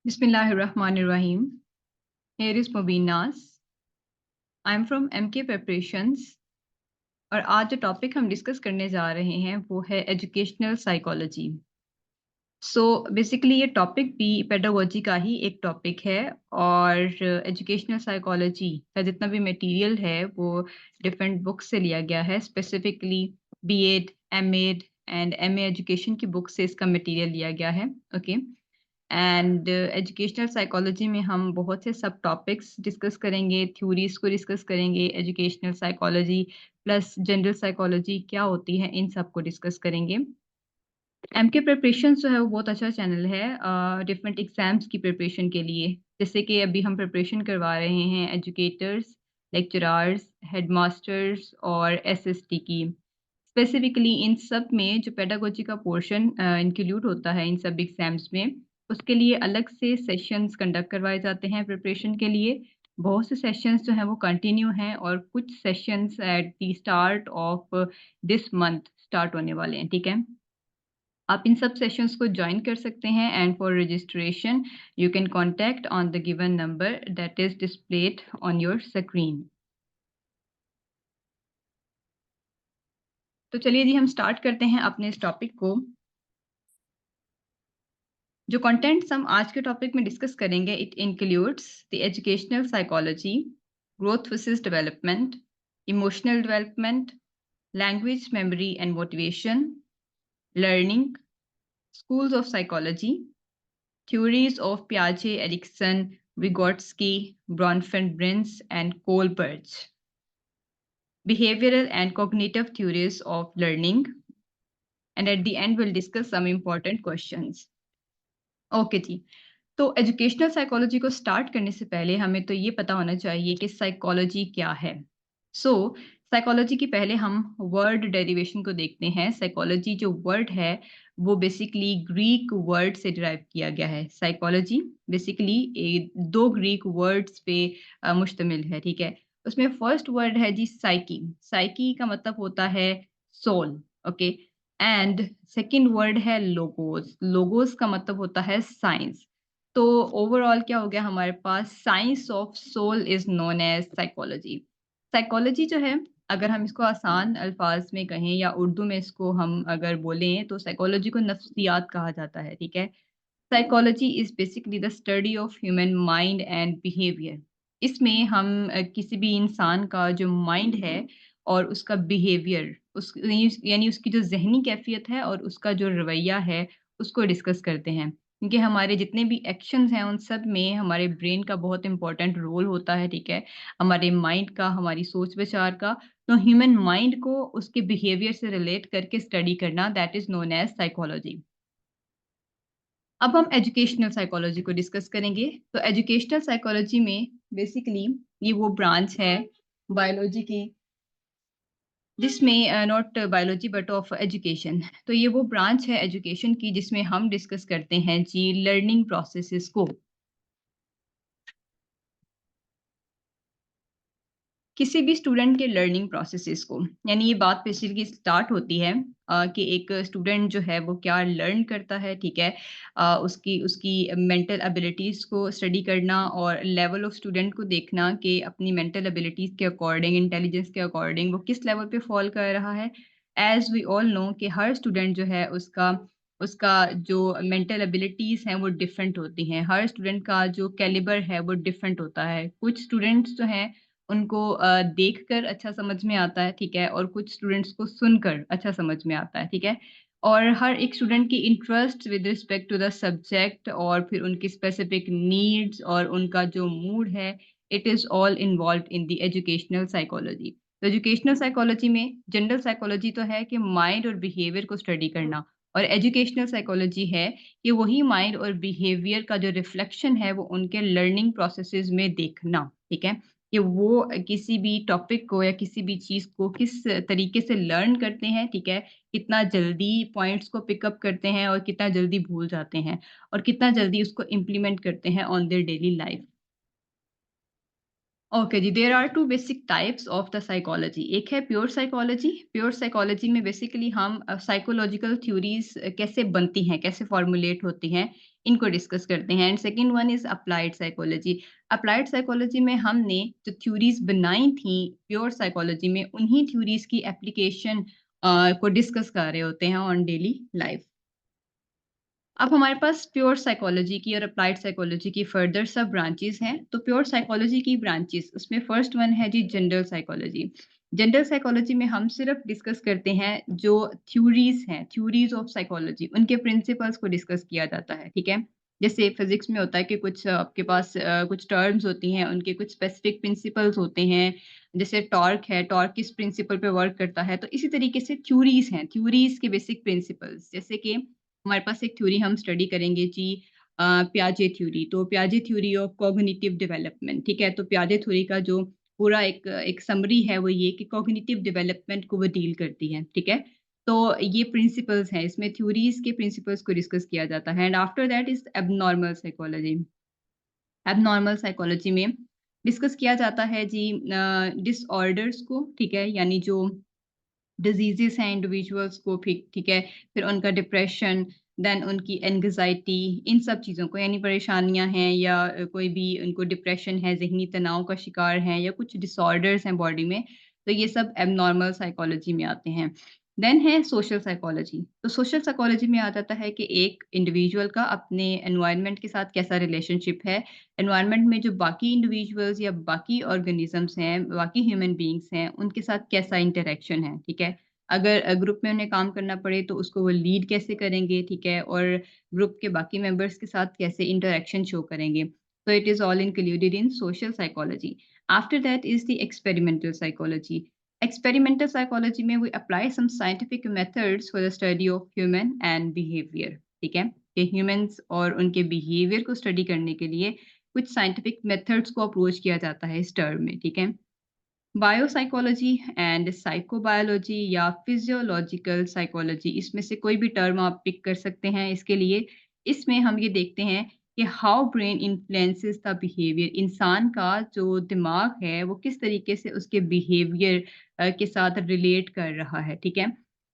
Bismillahirrahmanirrahim. Here is Mubin Nas. I am from MK Preparations और आज जो topic हम डिस्कस करने जा रहे हैं वो है एजुकेशनल साइकोलॉजी। सो बेसिकली ये टॉपिक भी पेडागोजी का ही एक टॉपिक है और एजुकेशनल साइकोलॉजी का जितना भी मटेरियल है वो डिफरेंट बुक्स से लिया गया है, specifically BEd, MEd and MA education की बुक से इसका मटेरियल लिया गया है। ओके एंड एजुकेशनल साइकोलॉजी में हम बहुत से सब टॉपिक्स डिस्कस करेंगे, थ्योरीज को डिस्कस करेंगे, educational psychology plus general psychology क्या होती है इन सब को डिस्कस करेंगे। एमके प्रिपरेशन जो है वो बहुत अच्छा चैनल है डिफरेंट एग्जाम्स की प्रिपरेशन के लिए। जैसे कि अभी हम प्रिपरेशन करवा रहे हैं एजुकेटर्स, लेक्चरर्स, हेडमास्टर्स और एसएसटी की। स्पेसिफिकली इन सब में जो पेडागोजी का पोर्शन इंक्लूड होता है इन सब एग्जाम्स में, उसके लिए अलग से सेशंस कंडक्ट करवाए जाते हैं प्रिपरेशन के लिए। बहुत से सेशंस जो हैं वो कंटिन्यू हैं और कुछ sessions eight the start of this month start होने वाले हैं, ठीक है। आप इन सब सेशंस को ज्वाइन कर सकते हैं and for registration you can contact on the given number that is displayed on your screen. तो चलिए जी हम स्टार्ट करते हैं अपने इस टॉपिक को। जो कंटेंट्स हम आज के टॉपिक में डिस्कस करेंगे it includes the educational psychology, growth versus development, emotional development, language memory and motivation, learning, schools of psychology, theories of Piaget, Erikson, Vygotsky, Bronfenbrenz, and Kohlberg, behavioral and cognitive theories of learning, and at the end we'll discuss some important questions. Okay जी, तो educational psychology को start करने से पहले हमें तो ये पता होना चाहिए कि साइकोलॉजी क्या है। सो साइकोलॉजी की पहले हम वर्ड डेरिवेशन को देखते हैं। साइकोलॉजी जो वर्ड है वो बेसिकली ग्रीक वर्ड से डिराइव किया गया है। साइकोलॉजी बेसिकली दो ग्रीक वर्ड्स पे मुश्तमिल है, ठीक है। उसमें फर्स्ट वर्ड है जी साइकी। साइकी का मतलब होता है soul, okay. And second word है लोगोस। लोगोस का मतलब होता है साइंस। तो ओवरऑल क्या हो गया हमारे पास, science of soul is known as psychology. Psychology जो है, अगर हम इसको आसान अल्फाज में कहें या उर्दू में इसको हम अगर बोलें तो साइकोलॉजी को नफ्सियात कहा जाता है, ठीक है। Psychology is basically the study of human mind and behaviour. इसमें हम किसी भी इंसान का जो माइंड है और उसका बिहेवियर, उस यानी उसकी जो ज़हनी कैफ़ियत है और उसका जो रवैया है, उसको डिस्कस करते हैं। क्योंकि हमारे जितने भी एक्शंस हैं, उन सब में हमारे ब्रेन का बहुत इम्पोर्टेंट रोल होता है, ठीक है? हमारे माइंड का, हमारी सोच-विचार का। तो ह्यूमन माइंड को उसके बिहेवियर से रिलेट करके स्टडी करना, that is known as psychology. अब हम एजुकेशनल साइकोलॉजी को डिस्कस करेंगे। तो एजुकेशनल साइकोलॉजी में बेसिकली ये वो ब्रांच है बायोलॉजी की जिसमें not biology but of education. तो ये वो ब्रांच है एजुकेशन की जिसमें हम डिस्कस करते हैं जी लर्निंग प्रोसेसेस को। किसी भी स्टूडेंट के लर्निंग प्रोसेसेस को, यानी ये बात बेसिकली स्टार्ट होती है कि एक स्टूडेंट जो है वो क्या लर्न करता है, ठीक है। उसकी उसकी मेंटल एबिलिटीज़ को स्टडी करना और लेवल ऑफ स्टूडेंट को देखना कि अपनी मेंटल एबिलिटीज़ के अकॉर्डिंग, इंटेलिजेंस के अकॉर्डिंग वो किस लेवल पे फॉल कर रहा है। एज़ वी ऑल नो कि हर स्टूडेंट जो है उसका उसका जो मेंटल एबिलिटीज़ हैं वो डिफरेंट होती हैं। हर स्टूडेंट का जो कैलिबर है वो डिफरेंट होता है। कुछ स्टूडेंट्स जो हैं उनको देखकर अच्छा समझ में आता है, ठीक है? और कुछ स्टूडेंट्स को सुनकर अच्छा समझ में आता है, ठीक है? और हर एक स्टूडेंट की interest with respect to the subject और फिर उनकी स्पेसिफिक नीड्स और उनका जो मूड है, it is all involved in the educational psychology. तो एजुकेशनल साइकोलॉजी में जनरल साइकोलॉजी तो है कि माइंड और बिहेवियर को स्टडी करना, और एजुकेशनल साइकोलॉजी है कि वही माइंड और बिहेवियर का जो रिफ्लेक्शन है, वो उनके लर्निंग प्रोसेसेस में देखना, ठीक है? कि वो किसी भी टॉपिक को या किसी भी चीज़ को किस तरीके से लर्न करते हैं, ठीक है? कितना जल्दी पॉइंट्स को पिक अप करते हैं और कितना जल्दी भूल जाते हैं और कितना जल्दी उसको इम्प्लीमेंट करते हैं on their daily life. Okay जी, there are 2 basic types of the psychology. एक है प्योर साइकोलॉजी। प्योर साइकोलॉजी में बेसिकली हम साइकोलॉजिकल थ्योरीज़ कैसे बनती हैं, कैसे फॉर्मुलेट होती हैं, इनको डिस्कस करते हैं and second one is applied psychology. Applied psychology में हमने जो थ्योरीज़ बनाई थी प्योर साइकोलॉजी में, उन्हीं थ्योरीज़ की एप्लीकेशन को डिस्कस कर रहे होते हैं ऑन डेली लाइफ। अब हमारे पास प्योर साइकोलॉजी की और अप्लाइड साइकोलॉजी की फर्दर सब ब्रांचेस हैं। तो प्योर साइकोलॉजी की ब्रांचेस उसमें फर्स्ट वन है जी जनरल साइकोलॉजी। जनरल साइकोलॉजी में हम सिर्फ डिस्कस करते हैं जो थ्योरीज हैं, थ्योरीज ऑफ साइकोलॉजी, उनके प्रिंसिपल्स को डिस्कस किया जाता है, ठीक है? जैसे फिजिक्स में होता है कि कुछ आपके पास कुछ टर्म्स होती हैं, उनके कुछ स्पेसिफिक प्रिंसिपल्स होते हैं। जैसे टॉर्क है, टॉर्क किस प्रिंसिपल पे वर्क करता है, तो इसी तरीके से थ्योरीज हैं, थ्योरीज के बेसिक प्रिंसिपल्स। जैसे कि हमारे पास एक थ्योरी हम स्टडी करेंगे जी, पियाजे थ्योरी। तो पियाजे थ्योरी ऑफ कॉग्निटिव डेवलपमेंट, ठीक है? तो पियाजे थ्योरी का जो पूरा एक एक समरी है वो ये कि कॉग्निटिव डेवलपमेंट को वो डील करती है, ठीक है? तो ये प्रिंसिपल्स हैं, इसमें थ्योरीज के प्रिंसिपल्स को डिस्कस किया जाता है and after that is abnormal psychology. Abnormal psychology में डिस्कस किया जाता है जी डिसऑर्डर्स को, ठीक है? यानी जो डिजीज़ेज़ हैं इंडिविजुअल्स को, फिर ठीक है, फिर उनका डिप्रेशन, देन उनकी एंग्ज़ायटी, इन सब चीज़ों को, यानी परेशानियाँ हैं या कोई भी उनको डिप्रेशन है, ज़हनी तनाव का शिकार हैं या कुछ डिसऑर्डर्स हैं बॉडी में, तो ये सब एब्नॉर्मल साइकोलॉजी में आते हैं। देन है सोशल साइकोलॉजी। तो सोशल साइकोलॉजी में आ जाता है कि एक इंडिविजुअल का अपने एनवायरनमेंट के साथ कैसा रिलेशनशिप है, एनवायरनमेंट में जो बाकी इंडिविजुअल्स या बाकी ऑर्गेनिज़म्स हैं, बाकी ह्यूमन बीइंग्स हैं, उनके साथ कैसा इंटरैक्शन है, ठीक है? अगर ग्रुप में उन्हें काम करना पड़े तो उसको वो लीड कैसे करेंगे, ठीक है? और ग्रुप के बाकी मेंबर्स के साथ कैसे इंटरैक्शन शो करेंगे। So it is all included in social psychology. After that is the experimental psychology. Experimental psychology में we apply some scientific methods for the study of human and behavior. ठीक है? कि humans और उनके behavior को study करने के लिए कुछ scientific methods को approach किया जाता है इस term में, ठीक है? बायोसाइकोलॉजी एंड साइकोबायोलॉजी या फिजियोलॉजिकल साइकोलॉजी, इसमें से कोई भी टर्म आप पिक कर सकते हैं इसके लिए। इसमें हम ये देखते हैं कि how brain influences the behaviour, इंसान का जो दिमाग है वो किस तरीके से उसके बिहेवियर के साथ रिलेट कर रहा है, ठीक है?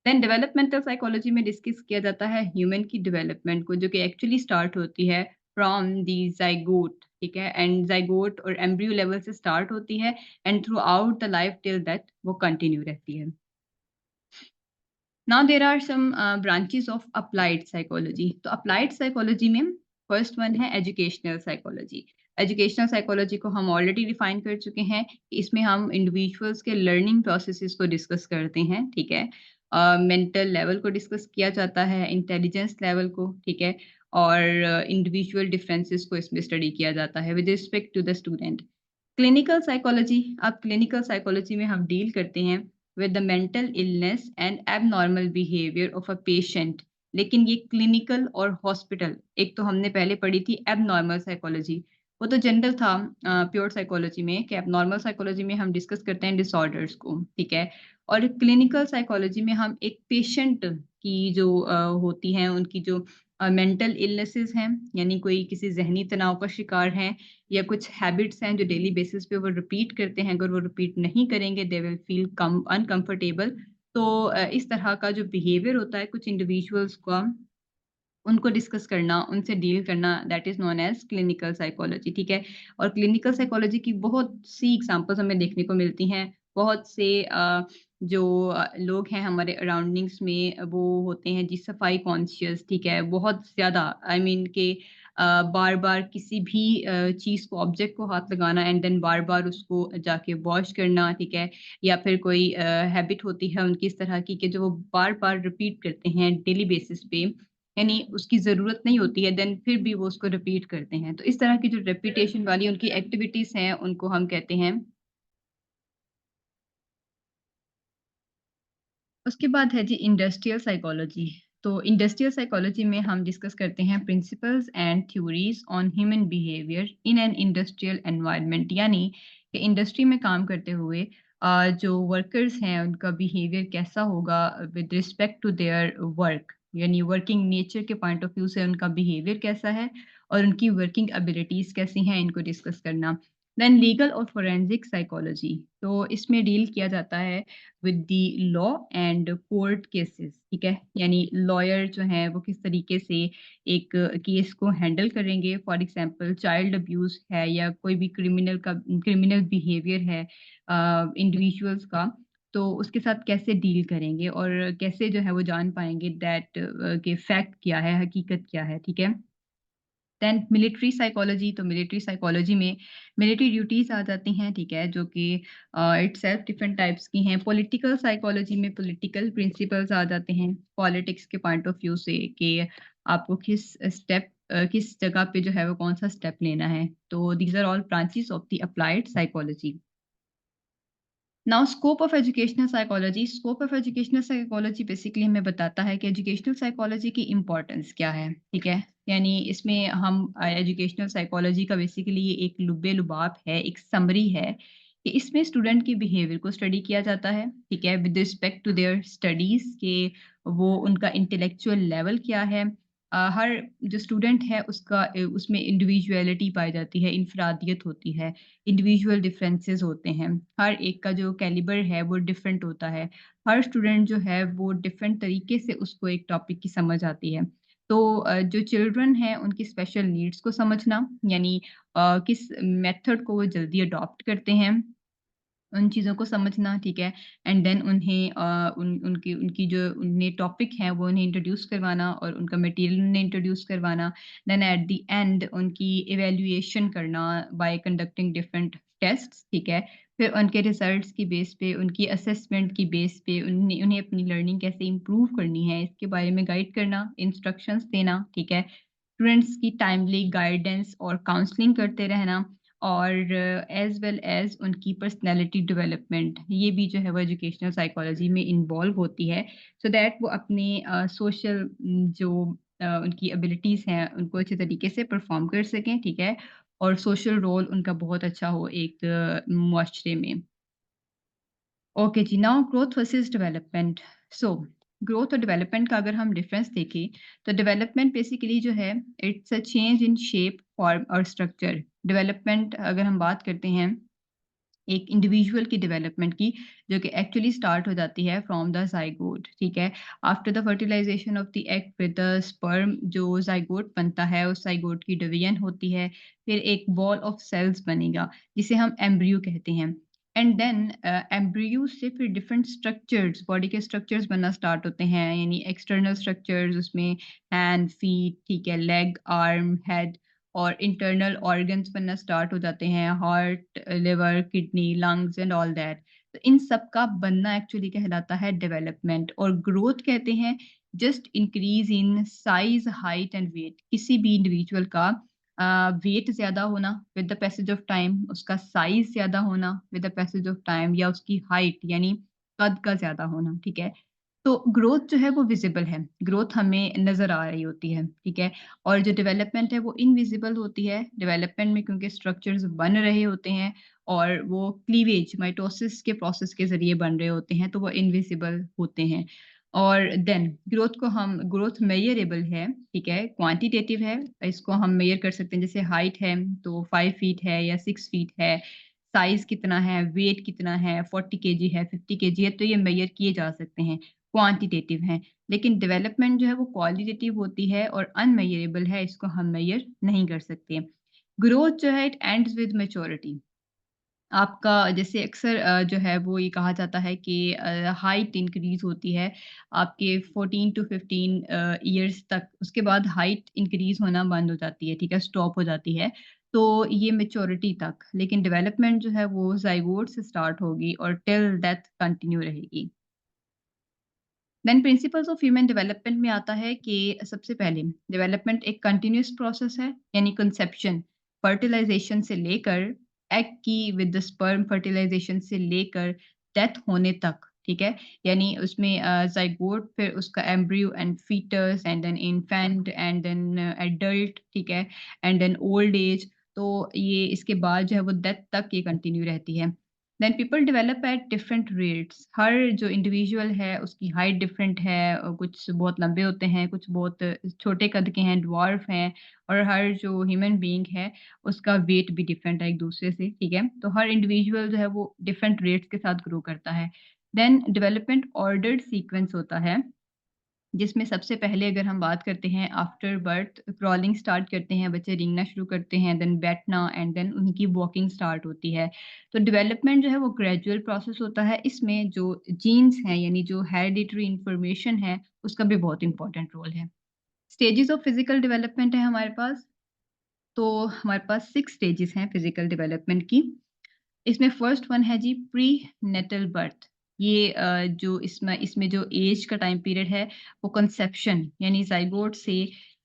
देन डेवलपमेंटल साइकोलॉजी में डिस्कस किया जाता है ह्यूमन की डेवलपमेंट को, जो कि एक्चुअली स्टार्ट होती है फ्रॉम द ज़ाइगोट, ठीक है? एंड ज़ाइगोट और एम्ब्रियो लेवल से स्टार्ट होती है and throughout the life till death वो कंटिन्यू रहती है। Now there are some branches of applied psychology. तो अप्लाइड साइकोलॉजी में फर्स्ट वन है एजुकेशनल साइकोलॉजी। एजुकेशनल साइकोलॉजी को हम ऑलरेडी डिफाइन कर चुके हैं कि इसमें हम इंडिविजुअल्स के लर्निंग प्रोसेसेस को डिस्कस करते हैं, ठीक है? मेंटल लेवल को डिस्कस किया जाता है, इंटेलिजेंस लेवल को, ठीक है? और इंडिविजुअल डिफरेंसेस को इसमें स्टडी किया जाता है with respect to the student. Clinical psychology, अब क्लिनिकल साइकोलॉजी में हम डील करते हैं with the mental illness and abnormal behaviour of a patient. लेकिन ये क्लिनिकल और हॉस्पिटल, एक तो हमने पहले पढ़ी थी एबनॉर्मल साइकोलॉजी, वो तो जनरल था प्योर साइकोलॉजी में, कि एबनॉर्मल साइकोलॉजी में हम डिस्कस करते हैं डिसऑर्डर्स को, ठीक है? और क्लिनिकल साइकोलॉजी में हम एक पेशेंट की जो होती हैं उनकी जो मेंटल इलनेसेस हैं, यानी कोई किसी ज़हनी तनाव का शिकार हैं या कुछ हैबिट्स हैं जो डेली बेसिस पे वो रिपीट करते हैं, अगर वो रिपीट नहीं करेंगे they will feel come uncomfortable. तो इस तरह का जो बिहेवियर होता है कुछ इंडिविजुअल्स का, उनको डिस्कस करना, उनसे डील करना, that is known as clinical psychology, ठीक है? और क्लिनिकल साइकोलॉजी की बहुत सी एग्ज़ाम्पल्स हमें देखने को मिलती हैं। बहुत से जो लोग हैं हमारे अराउंडिंग्स में वो होते हैं जी सफाई कॉन्शियस, ठीक है? बहुत ज़्यादा आई मीन कि बार-बार किसी भी चीज़ को, ऑब्जेक्ट को हाथ लगाना एंड देन बार-बार उसको जाके वॉश करना, ठीक है? या फिर कोई हैबिट होती है उनकी इस तरह की कि जो वो बार-बार रिपीट करते हैं डेली बेसिस पे, यानी उसकी ज़रूरत नहीं होती है देन फिर भी वो उसको रिपीट करते हैं। तो इस तरह की जो रिपिटेशन वाली उनकी एक्टिविटीज़ हैं, उनको हम कहते हैं। उसके बाद है जी इंडस्ट्रियल साइकोलॉजी। तो इंडस्ट्रियल साइकोलॉजी में हम डिस्कस करते हैं principles and theories on human behaviour in an industrial environment, यानी कि इंडस्ट्री में काम करते हुए जो वर्कर्स हैं उनका बिहेवियर कैसा होगा with respect to their work, यानी वर्किंग नेचर के पॉइंट ऑफ व्यू से उनका बिहेवियर कैसा है और उनकी वर्किंग एबिलिटीज़ कैसी हैं, इनको डिस्कस करना। देन लीगल और फोरेंसिक साइकोलॉजी, तो इसमें डील किया जाता है with the law and court cases, ठीक है? यानी लॉयर जो हैं वो किस तरीके से एक केस को हैंडल करेंगे, फॉर एग्जांपल चाइल्ड अब्यूज़ है या कोई भी क्रिमिनल बिहेवियर है इंडिविजुअल्स का, तो उसके साथ कैसे डील करेंगे और कैसे जो है वो जान पाएँगे दैट कि फैक्ट क्या है, हकीकत क्या है, ठीक है? देन मिलिट्री साइकोलॉजी, तो मिलिट्री साइकोलॉजी में मिलिट्री ड्यूटीज़ आ जाती हैं, ठीक है? जो कि इटसेल्फ डिफरेंट टाइप्स की हैं। पॉलिटिकल साइकोलॉजी में पॉलिटिकल प्रिंसिपल्स आ जाते हैं, पॉलिटिक्स के पॉइंट ऑफ व्यू से कि आपको किस जगह पे जो है वो कौन-सा स्टेप लेना है। तो these are all branches of the applied psychology. Now scope of educational psychology basically हमें बताता है कि एजुकेशनल साइकोलॉजी की इम्पोर्टेंस क्या है, ठीक है? यानी इसमें हम एजुकेशनल साइकोलॉजी का बेसिकली ये एक लुब्बे-लुबाब है, एक समरी है कि इसमें स्टूडेंट के बिहेवियर को स्टडी किया जाता है, ठीक है? With respect to their studies के वो उनका इंटेलेक्चुअल लेवल क्या है। हर जो स्टूडेंट है उसमें इंडिविजुअलिटी पाई जाती है, इनफरादियत होती है। इंडिविजुअल डिफरेंसेस होते हैं। हर एक का जो कैलिबर है वो डिफरेंट होता है। हर स्टूडेंट जो है वो डिफरेंट तरीके से उसको एक टॉपिक की समझ आती है। तो जो चिल्ड्रन हैं उनकी स्पेशल नीड्स को समझना यानी किस मेथड को वो जल्दी अडॉप्ट करते हैं उन चीज़ों को समझना, ठीक है? एंड देन उन्हें उनकी उनकी जो उन्हें टॉपिक हैं, वो उन्हें इंट्रोड्यूस करवाना और उनका मटेरियल उन्हें इंट्रोड्यूस करवाना। देन एट द एंड उनकी इवैल्यूएशन करना बाय कंडक्टिंग डिफरेंट टेस्ट्स, ठीक है? फिर उनके रिज़ल्ट्स की बेस पे, उनकी असेसमेंट की बेस पे उन्हें उन्हें अपनी लर्निंग कैसे इम्प्रूव करनी है, इसके बारे में गाइड करना, इंस्ट्रक्शंस देना, ठीक है? स्टूडेंट्स की टाइमली गाइडेंस और काउंसलिंग करते रहना और एज़ वेल एज़ उनकी पर्सनैलिटी डेवलपमेंट ये भी जो है वो एजुकेशनल साइकोलॉजी में इन्वॉल्व होती है सो दैट वो अपने सोशल जो उनकी एबिलिटीज़ हैं उनको अच्छे तरीके से परफॉर्म कर सकें, ठीक है? और सोशल रोल उनका बहुत अच्छा हो एक मुआशरे में। ओके जी, now growth versus development. So growth और डेवलपमेंट का अगर हम डिफरेंस देखें, तो डेवलपमेंट बेसिकली जो है it's a change in shape, form और स्ट्रक्चर। डेवलपमेंट अगर हम बात करते हैं एक इंडिविजुअल की डेवलपमेंट की, जो कि एक्चुअली स्टार्ट हो जाती है फ्रॉम द ज़ाइगोट, ठीक है? After the fertilisation of the egg with the sperm जो ज़ाइगोट बनता है, उस ज़ाइगोट की डिवीज़न होती है, फिर एक बॉल ऑफ सेल्स बनेगा, जिसे हम एम्ब्रियो कहते हैं। एंड देन एम्ब्रियो से फिर डिफरेंट स्ट्रक्चर्स, बॉडी के स्ट्रक्चर्स बनना स्टार्ट होते हैं, यानी एक्सटर्नल स्ट्रक्चर्स उसमें हैंड, फीट, ठीक है, लेग, आर्म, हेड और इंटरनल ऑर्गन्स बनना स्टार्ट हो जाते हैं, heart, liver, kidney, lungs and all that. तो इन सब का बनना एक्चुअली कहलाता है डेवलपमेंट और ग्रोथ कहते हैं just increase in size, height and weight. किसी भी इंडिविजुअल का वेट ज़्यादा होना with the passage of time, उसका साइज़ ज़्यादा होना with the passage of time या उसकी हाइट यानी कद का ज़्यादा होना, ठीक है? तो ग्रोथ जो है वो विज़िबल है, ग्रोथ हमें नज़र आ रही होती है, ठीक है? और जो डेवलपमेंट है वो इनविज़िबल होती है, डेवलपमेंट में क्योंकि स्ट्रक्चर्स बन रहे होते हैं और वो क्लीवेज माइटोसिस के प्रोसेस के ज़रिए बन रहे होते हैं, तो वो इनविज़िबल होते हैं। और देन ग्रोथ मेज़रेबल है, ठीक है? क्वांटिटेटिव है, इसको हम मेज़र कर सकते हैं जैसे हाइट है तो 5 फीट है या 6 फीट है, साइज़ कितना है, वेट कितना है, 40 केजी है, 50 केजी है, तो ये मेज़र किए जा सकते हैं। क्वांटिटेटिव हैं, लेकिन डेवलपमेंट जो है वो क्वालिटेटिव होती है और अनमेजरेबल है, इसको हम मेजर नहीं कर सकते। ग्रोथ जो है इट एंड्स विद मैच्योरिटी। आपका जैसे अक्सर जो है वो ये कहा जाता है कि हाइट इंक्रीज़ होती है आपके 14 टू 15 इयर्स तक, उसके बाद हाइट इंक्रीज़ होना बंद हो जाती है, ठीक है? स्टॉप हो जाती है। तो ये मैच्योरिटी तक, लेकिन डेवलपमेंट जो है वो ज़ाइगोट से स्टार्ट होगी और टिल डेथ कंटिन्यू रहेगी। Then principles of human development में आता है कि सबसे पहले डेवलपमेंट एक कंटिन्यूअस प्रोसेस है, यानी कंसेप्शन फर्टिलाइजेशन से लेकर एग की विद द स्पर्म फर्टिलाइजेशन से लेकर डेथ होने तक, ठीक है? यानी उसमें जाइगोट, फिर उसका embryo and foetus and then infant and then adult, ठीक है? And then old age. तो ये इसके बाद जो है वो डेथ तक ये कंटिन्यू रहती है। Then people develop at different rates. हर जो इंडिविजुअल है उसकी हाइट डिफरेंट है, कुछ बहुत लंबे होते हैं, कुछ बहुत छोटे कद के हैं, ड्वार्फ हैं, और हर जो ह्यूमन बीइंग है उसका वेट भी डिफरेंट है एक दूसरे से, ठीक है? तो हर इंडिविजुअल जो है वो डिफरेंट रेट्स के साथ ग्रो करता है। देन डेवलपमेंट ऑर्डर्ड सीक्वेंस होता है, जिसमें सबसे पहले अगर हम बात करते हैं आफ्टर बर्थ क्रॉलिंग स्टार्ट करते हैं, बच्चे रेंगना शुरू करते हैं, देन बैठना एंड देन उनकी वॉकिंग स्टार्ट होती है। तो डेवलपमेंट जो है वो ग्रेजुअल प्रोसेस होता है। इसमें जो जीन्स हैं यानी जो हेरिडिटरी इन्फॉर्मेशन है उसका भी बहुत इंपॉर्टेंट रोल है। स्टेजेस ऑफ फिजिकल डेवलपमेंट है हमारे पास। तो हमारे पास 6 स्टेजेस हैं फिजिकल डेवलपमेंट की। इसमें फर्स्ट वन है जी प्री नेटल बर्थ। ये जो इसमें इसमें जो एज का टाइम पीरियड है वो कंसेप्शन यानी ज़ाइगोट से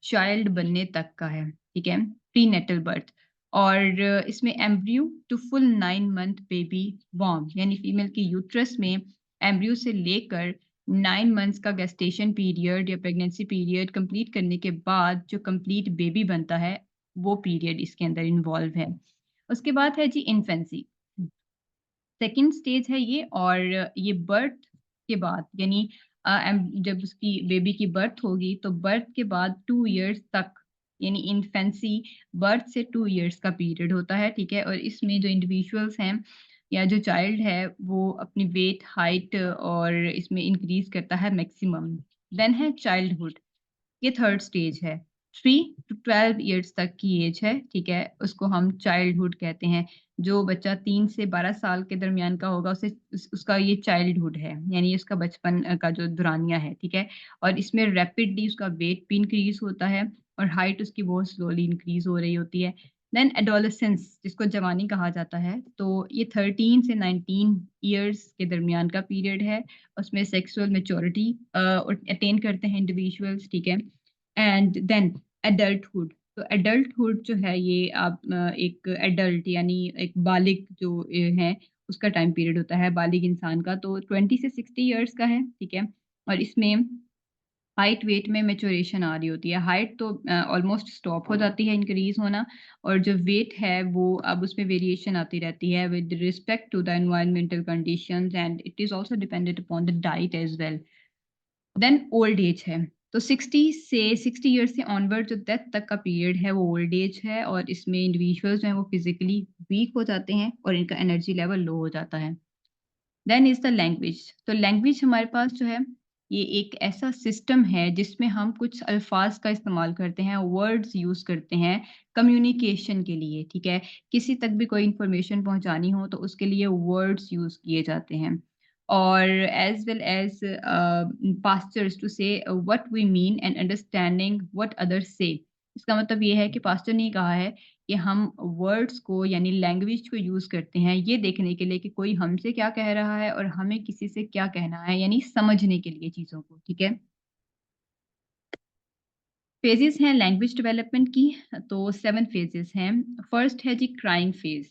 चाइल्ड बनने तक का है, ठीक है? Prenatal birth. और इसमें embryo to full 9 month baby born यानी फीमेल के यूट्रस में एम्ब्रियो से लेकर 9 मंथ्स का गेस्टेशन पीरियड या प्रेगनेंसी पीरियड कंप्लीट करने के बाद जो कंप्लीट बेबी बनता है, वो पीरियड इसके अंदर इन्वॉल्व है। उसके बाद है जी इन्फेंसी। सेकंड स्टेज है ये, और ये बर्थ के बाद यानी जब उसकी बेबी की बर्थ होगी तो बर्थ के बाद 2 इयर्स तक यानी इन्फेंसी बर्थ से 2 इयर्स का पीरियड होता है, ठीक है? और इसमें जो इंडिविजुअल्स हैं या जो चाइल्ड है वो अपनी वेट, हाइट और इसमें इंक्रीज़ करता है मैक्सिमम। देन है चाइल्डहुड। ये थर्ड स्टेज है। 3 टू 12 इयर्स तक की एज है, ठीक है? उसको हम चाइल्डहुड कहते हैं। जो बच्चा 3 से 12 साल के दरमियान का होगा उसे उसका ये चाइल्डहुड है, यानी उसका बचपन का जो दौरानिया है, ठीक है? और इसमें रैपिडली उसका वेट भी इंक्रीज़ होता है और हाइट उसकी बहुत स्लोली इंक्रीज़ हो रही होती है। देन एडोलेसेंस जिसको जवानी कहा जाता है, तो ये 13 से 19 इयर्स के दरमियान का पीरियड है। उसमें सेक्सुअल मैच्योरिटी अटेन करते हैं इंडिविजुअल्स, ठीक है? And then adulthood. तो एडल्टहुड जो है ये आप एक एडल्ट यानी एक बालिग जो है उसका टाइम पीरियड होता है बालिग इंसान का, तो 20 से 60 इयर्स का है, ठीक है? और इसमें हाइट वेट में मैच्योरेशन आ रही होती है। हाइट तो ऑलमोस्ट स्टॉप हो जाती है इंक्रीज़ होना, और जो वेट है वो अब उसमें वेरिएशन आती रहती है with respect to the environmental conditions, and it is also dependent upon the diet as well. Then old age है। तो 60 ईयर्स से ऑनवर्ड जो डेथ तक का पीरियड है वो ओल्ड एज है, और इसमें इंडिविजुअल्स जो हैं वो फिज़िकली वीक हो जाते हैं और इनका एनर्जी लेवल लो हो जाता है। Then is the language. तो लैंग्वेज हमारे पास जो है ये एक ऐसा सिस्टम है जिसमें हम कुछ अल्फ़ाज़ का इस्तेमाल करते हैं, वर्ड्स यूज़ करते हैं कम्युनिकेशन के लिए, ठीक है? किसी तक भी कोई इन्फॉर्मेशन पहुँचानी हो तो उसके लिए वर्ड्स यूज़ किए जाते हैं। और as well as pastors to say what we mean and understanding what others say. इसका मतलब ये है कि पास्टर ने कहा है कि हम वर्ड्स को यानी लैंग्वेज को यूज़ करते हैं ये देखने के लिए कि कोई हमसे क्या कह रहा है और हमें किसी से क्या कहना है, यानी समझने के लिए चीज़ों को, ठीक है? फेजेज़ हैं लैंग्वेज डेवलपमेंट की, तो 7 फेजेज़ हैं। फर्स्ट है जी क्राइंग फेज़।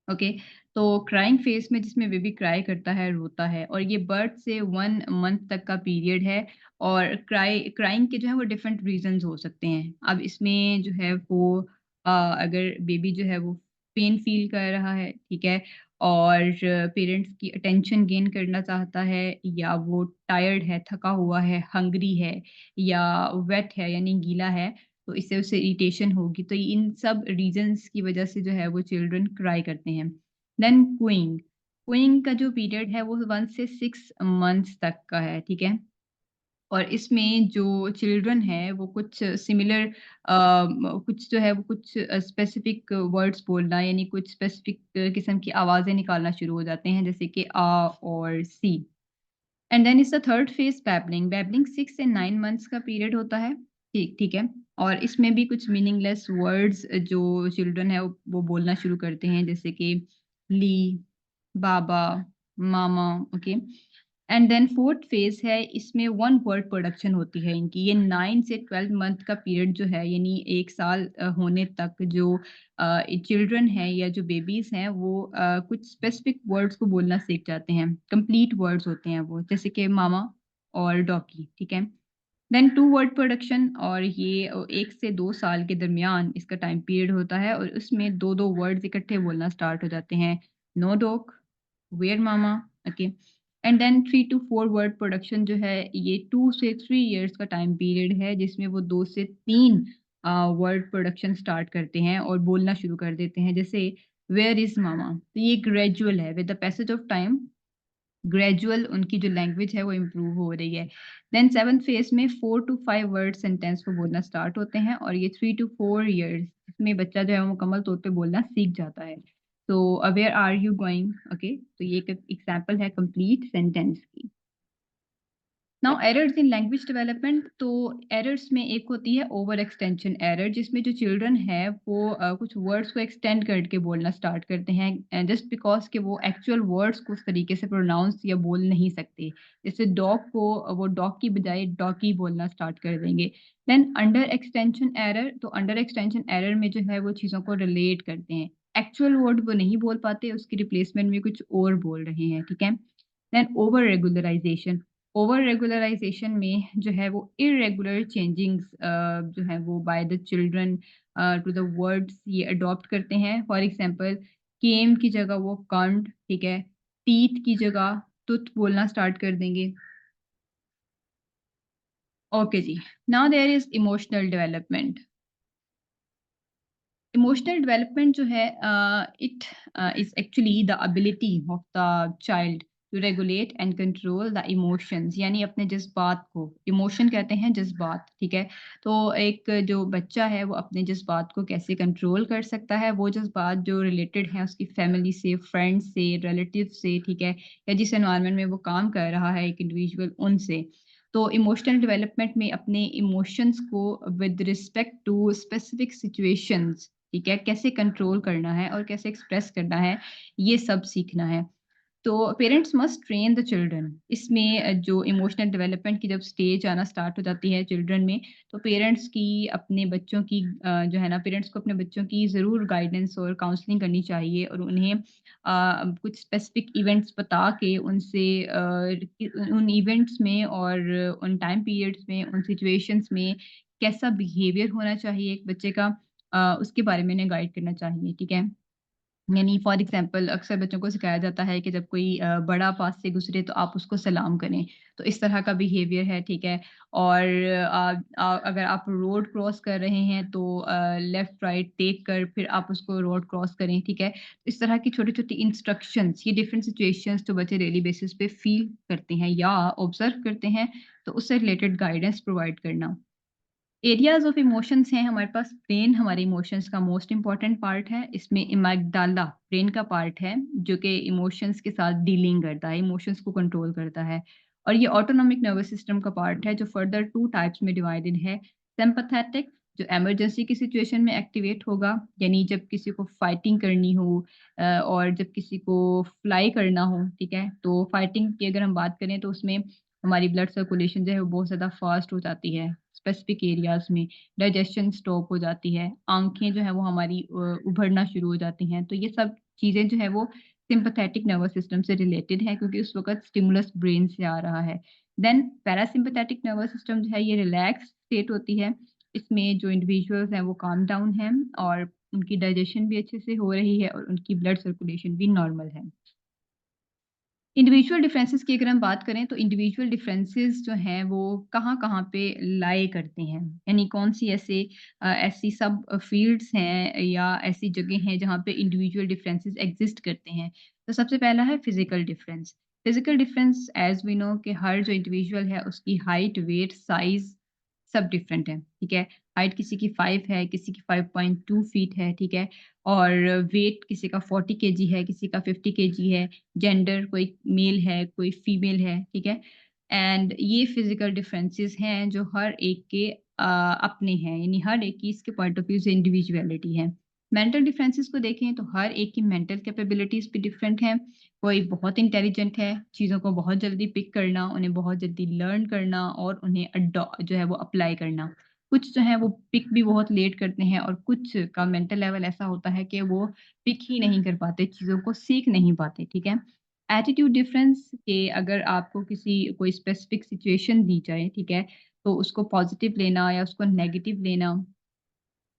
ओके, तो क्राइंग फेज़ में जिसमें बेबी क्राई करता है, रोता है, और ये बर्थ से 1 मंथ तक का पीरियड है, और क्राइंग के जो है वो डिफरेंट रीज़न्स हो सकते हैं। अब इसमें जो है वो अगर बेबी जो है वो पेन फ़ील कर रहा है, ठीक है? और पेरेंट्स की अटेंशन गेन करना चाहता है, या वो टायर्ड है, थका हुआ है, हंग्री है, या वेट है यानी गीला है, तो इससे उसे इरिटेशन होगी। तो इन सब रीज़न्स की वज़ह से जो है वो चिल्ड्रन क्राई करते हैं। देन कूइंग, कूइंग का जो पीरियड है वो 1 से 6 मंथ्स तक का है, ठीक है? और इसमें जो चिल्ड्रन है वो कुछ सिमिलर कुछ जो है वो कुछ स्पेसिफिक वर्ड्स बोलना यानी कुछ स्पेसिफिक किस्म की आवाज़ें निकालना शुरू हो जाते हैं, जैसे कि आ और सी। And then is the third phase babbling. Babbling 6 से 9 मंथ्स का पीरियड होता है। ठीक ठीक है? और इसमें भी कुछ मीनिंगलेस वर्ड्स जो चिल्ड्रन है वो बोलना शुरू करते हैं, जैसे कि ली, बाबा, मामा, okay? And then fourth phase है, इसमें वन वर्ड प्रोडक्शन होती है इनकी। ये 9 से 12 मंथ का पीरियड जो है यानी 1 साल होने तक जो चिल्ड्रन हैं या जो बेबीज़ हैं वो कुछ स्पेसिफिक वर्ड्स को बोलना सीख जाते हैं। कंप्लीट वर्ड्स होते हैं वो, जैसे कि मामा और डॉगी, ठीक है? देन 2 वर्ड प्रोडक्शन, और ये 1 से 2 साल के दरमियान इसका टाइम पीरियड होता है, और उसमें 2-2 वर्ड्स इकट्ठे बोलना स्टार्ट हो जाते हैं। No dog, where mama, okay. And then 3 to 4 word production जो है ये 2 से 3 इयर्स का टाइम पीरियड है जिसमें वो 2 से 3 वर्ड प्रोडक्शन स्टार्ट करते हैं और बोलना शुरू कर देते हैं। जैसे वेयर इज़ मामा? तो ये ग्रेजुअल है, with the passage of time gradual उनकी जो लैंग्वेज है वो इम्प्रूव हो रही है। देन 7th फेज़ में 4 टू 5 वर्ड सेंटेंस वो बोलना स्टार्ट होते हैं और ये 3 टू 4 इयर्स इसमें बच्चा जो है वो मुकम्मल तौर पे बोलना सीख जाता है। तो where are you going? Okay, तो ये एक एग्ज़ाम्पल है कंप्लीट सेंटेंस की। Now errors in language development, तो एरर्स में एक होती है ओवर एक्सटेंशन एरर जिसमें जो चिल्ड्रन है वो कुछ वर्ड्स को एक्सटेंड करके बोलना स्टार्ट करते हैं जस्ट बिकॉज कि वो एक्चुअल वर्ड्स को उस तरीके से प्रोनाउंस या बोल नहीं सकते। जैसे डॉग को वो डॉग की बजाय डॉगी बोलना स्टार्ट कर देंगे। देन अंडर एक्सटेंशन एरर, तो अंडर एक्सटेंशन एरर में जो है वो चीज़ों को रिलेट करते हैं। एक्चुअल वर्ड वो नहीं बोल पाते, उसकी रिप्लेसमेंट में कुछ और बोल रहे हैं, ठीक है? देन ओवर रेगुलराइजेशन में जो है वो इर्रेगुलर चेंजिंग्स जो है वो by the children to the words ये अडॉप्ट करते हैं। फॉर एग्जांपल केम की जगह वो कांट, ठीक है? टीथ की जगह तुथ बोलना स्टार्ट कर देंगे। ओके जी। Now there is emotional development. Emotional development जो है it is actually the ability of the child to regulate and control the emotions, यानी अपने जज्बात को इमोशन कहते हैं जज्बात, ठीक है? तो एक जो बच्चा है वो अपने जज्बात को कैसे कंट्रोल कर सकता है, वो जज्बात जो रिलेटेड हैं उसकी फैमिली से, फ्रेंड्स से, रिलेटिव से, ठीक है? या जिस एनवायरनमेंट में वो काम कर रहा है एक इंडिविजुअल उनसे। तो इमोशनल डेवलपमेंट में अपने इमोशंस को with respect to specific situations, ठीक है? कैसे कंट्रोल करना है और कैसे एक्सप्रेस करना है, ये सब सीखना है। तो parents must train the children. इसमें जो इमोशनल डेवलपमेंट की जब स्टेज आना स्टार्ट हो जाती है चिल्ड्रन में, तो पेरेंट्स की अपने बच्चों की जो है ना पेरेंट्स को अपने बच्चों की ज़रूर गाइडेंस और काउंसलिंग करनी चाहिए और उन्हें कुछ स्पेसिफिक इवेंट्स बता के उनसे उन इवेंट्स में और उन टाइम पीरियड्स में, उन सिचुएशंस में कैसा बिहेवियर होना चाहिए एक बच्चे का, उसके बारे में उन्हें गाइड करना चाहिए, ठीक है? यानी फॉर एग्ज़ाम्पल अक्सर बच्चों को सिखाया जाता है कि जब कोई बड़ा पास से गुज़रे तो आप उसको सलाम करें। तो इस तरह का बिहेवियर है, ठीक है? और अगर आप रोड क्रॉस कर रहे हैं तो लेफ्ट राइट देख कर फिर आप उसको रोड क्रॉस करें, ठीक है? इस तरह की छोटी-छोटी इंस्ट्रक्शंस, ये डिफरेंट सिचुएशंस जो बच्चे डेली बेसिस पे फ़ील करते हैं या ऑब्ज़र्व करते हैं, तो उससे रिलेटेड गाइडेंस प्रोवाइड करना। एरियाज़ ऑफ इमोशंस हैं हमारे पास। ब्रेन हमारे इमोशंस का मोस्ट इम्पोर्टेंट पार्ट है। इसमें एमिग्डाला ब्रेन का पार्ट है जो कि इमोशंस के साथ डीलिंग करता है, इमोशंस को कंट्रोल करता है। और ये ऑटोनॉमिक नर्वस सिस्टम का पार्ट है जो फर्दर 2 टाइप्स में डिवाइडेड है। सिम्पैथेटिक जो इमरजेंसी की सिचुएशन में एक्टिवेट होगा, यानी जब किसी को फाइटिंग करनी हो और जब किसी को फ्लाई करना हो, ठीक है? तो फाइटिंग की अगर हम बात करें तो उसमें हमारी ब्लड सर्कुलेशन जो है वो बहुत ज़्यादा फ़ास्ट हो जाती है। स्पेसिफिक एरियाज़ में डाइजेशन स्टॉप हो जाती है, आँखें जो हैं वो हमारी उभरना शुरू हो जाती हैं। तो ये सब चीज़ें जो हैं वो सिम्पैथेटिक नर्वस सिस्टम से रिलेटेड है क्योंकि उस वक़्त स्टिमुलस ब्रेन से आ रहा है। देन पैरासिम्पैथेटिक नर्वस सिस्टम जो है ये रिलैक्स स्टेट होती है। इसमें जो इंडिविजुअल्स हैं वो काम डाउन हैं और उनकी डाइजेशन भी अच्छे से हो रही है और उनकी ब्लड सर्कुलेशन भी नॉर्मल है। इंडिविजुअल डिफरेंसेस की अगर हम बात करें तो इंडिविजुअल डिफरेंसेस जो हैं वो कहाँ-कहाँ पे लाइ करते हैं। यानी कौन-सी ऐसी सब फील्ड्स हैं या ऐसी जगह हैं जहाँ पे इंडिविजुअल डिफरेंसेस एग्ज़िस्ट करते हैं। तो सबसे पहला है physical difference. Physical difference as we know कि हर जो इंडिविजुअल है उसकी हाइट, वेट, साइज़ सब डिफरेंट है, ठीक है? हाइट किसी की 5 है, किसी की 5.2 फीट है, ठीक है? और वेट किसी का 40 केजी है, किसी का 50 केजी है। जेंडर कोई मेल है, कोई फीमेल है, ठीक है? एंड ये फिज़िकल डिफरेंसेस हैं जो हर एक के अपने हैं, यानी हर एक की इसके पॉइंट ऑफ व्यू से इंडिविजुअलिटी है। मेंटल डिफरेंसेस को देखें तो हर एक की मेंटल कैपेबिलिटीज़ भी डिफरेंट हैं। कोई बहुत इंटेलिजेंट है, चीज़ों को बहुत जल्दी पिक करना, उन्हें बहुत जल्दी लर्न करना और उन्हें जो है वो अप्लाई करना। कुछ जो हैं वो पिक भी बहुत लेट करते हैं और कुछ का मेंटल लेवल ऐसा होता है कि वो पिक ही नहीं कर पाते, चीज़ों को सीख नहीं पाते, ठीक है? एटीट्यूड डिफरेंस के अगर आपको कोई स्पेसिफिक सिचुएशन दी जाए, ठीक है? तो उसको पॉज़िटिव लेना या उसको नेगेटिव लेना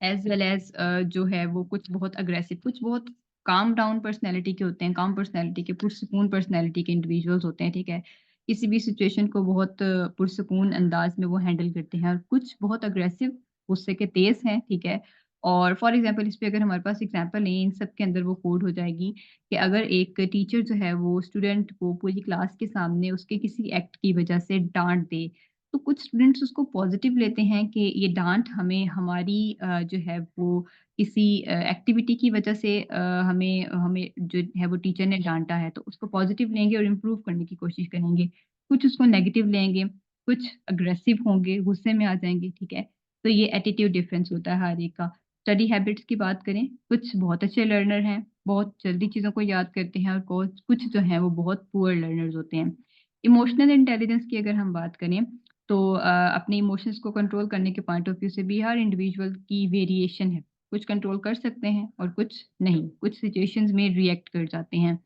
एज़ वेल एज़ जो है वो कुछ बहुत अग्रेसिव, कुछ बहुत काम डाउन पर्सनैलिटी के होते हैं, काम पर्सनैलिटी के, पुरसुकून पर्सनैलिटी के इंडिविजुअल्स होते हैं, ठीक है? किसी भी सिचुएशन को बहुत पुरसुकून अंदाज़ में वो हैंडल करते हैं और कुछ बहुत अग्रेसिव, गुस्से के तेज़ हैं, ठीक है? और फॉर एग्ज़ाम्पल इस पे अगर हमारे पास एग्ज़ाम्पल नहीं है, इन सब के अंदर वो कोड हो जाएगी कि अगर एक टीचर जो है वो स्टूडेंट को पूरी क्लास के सामने उसके किसी एक्ट की वजह से डाँट दे, तो कुछ स्टूडेंट्स उसको पॉज़िटिव लेते हैं कि ये डाँट हमें हमारी जो है वो किसी एक्टिविटी की वजह से हमें हमें जो है वो टीचर ने डाँटा है, तो उसको पॉज़िटिव लेंगे और इम्प्रूव करने की कोशिश करेंगे। कुछ उसको नेगेटिव लेंगे, कुछ अग्रेसिव होंगे, गुस्से में आ जाएँगे, ठीक है? तो ये एटीट्यूड डिफरेंस होता है हर एक का। स्टडी हैबिट्स की बात करें, कुछ बहुत अच्छे लर्नर हैं, बहुत जल्दी चीज़ों को याद करते हैं और कुछ जो हैं वो बहुत पुअर लर्नर्स होते हैं। इमोशनल इंटेलिजेंस की अगर हम बात करें, तो अपने इमोशंस को कंट्रोल करने के पॉइंट ऑफ व्यू से भी हर इंडिविजुअल की वेरिएशन है। कुछ कंट्रोल कर सकते हैं और कुछ नहीं, कुछ सिचुएशंस में रिएक्ट कर जाते हैं।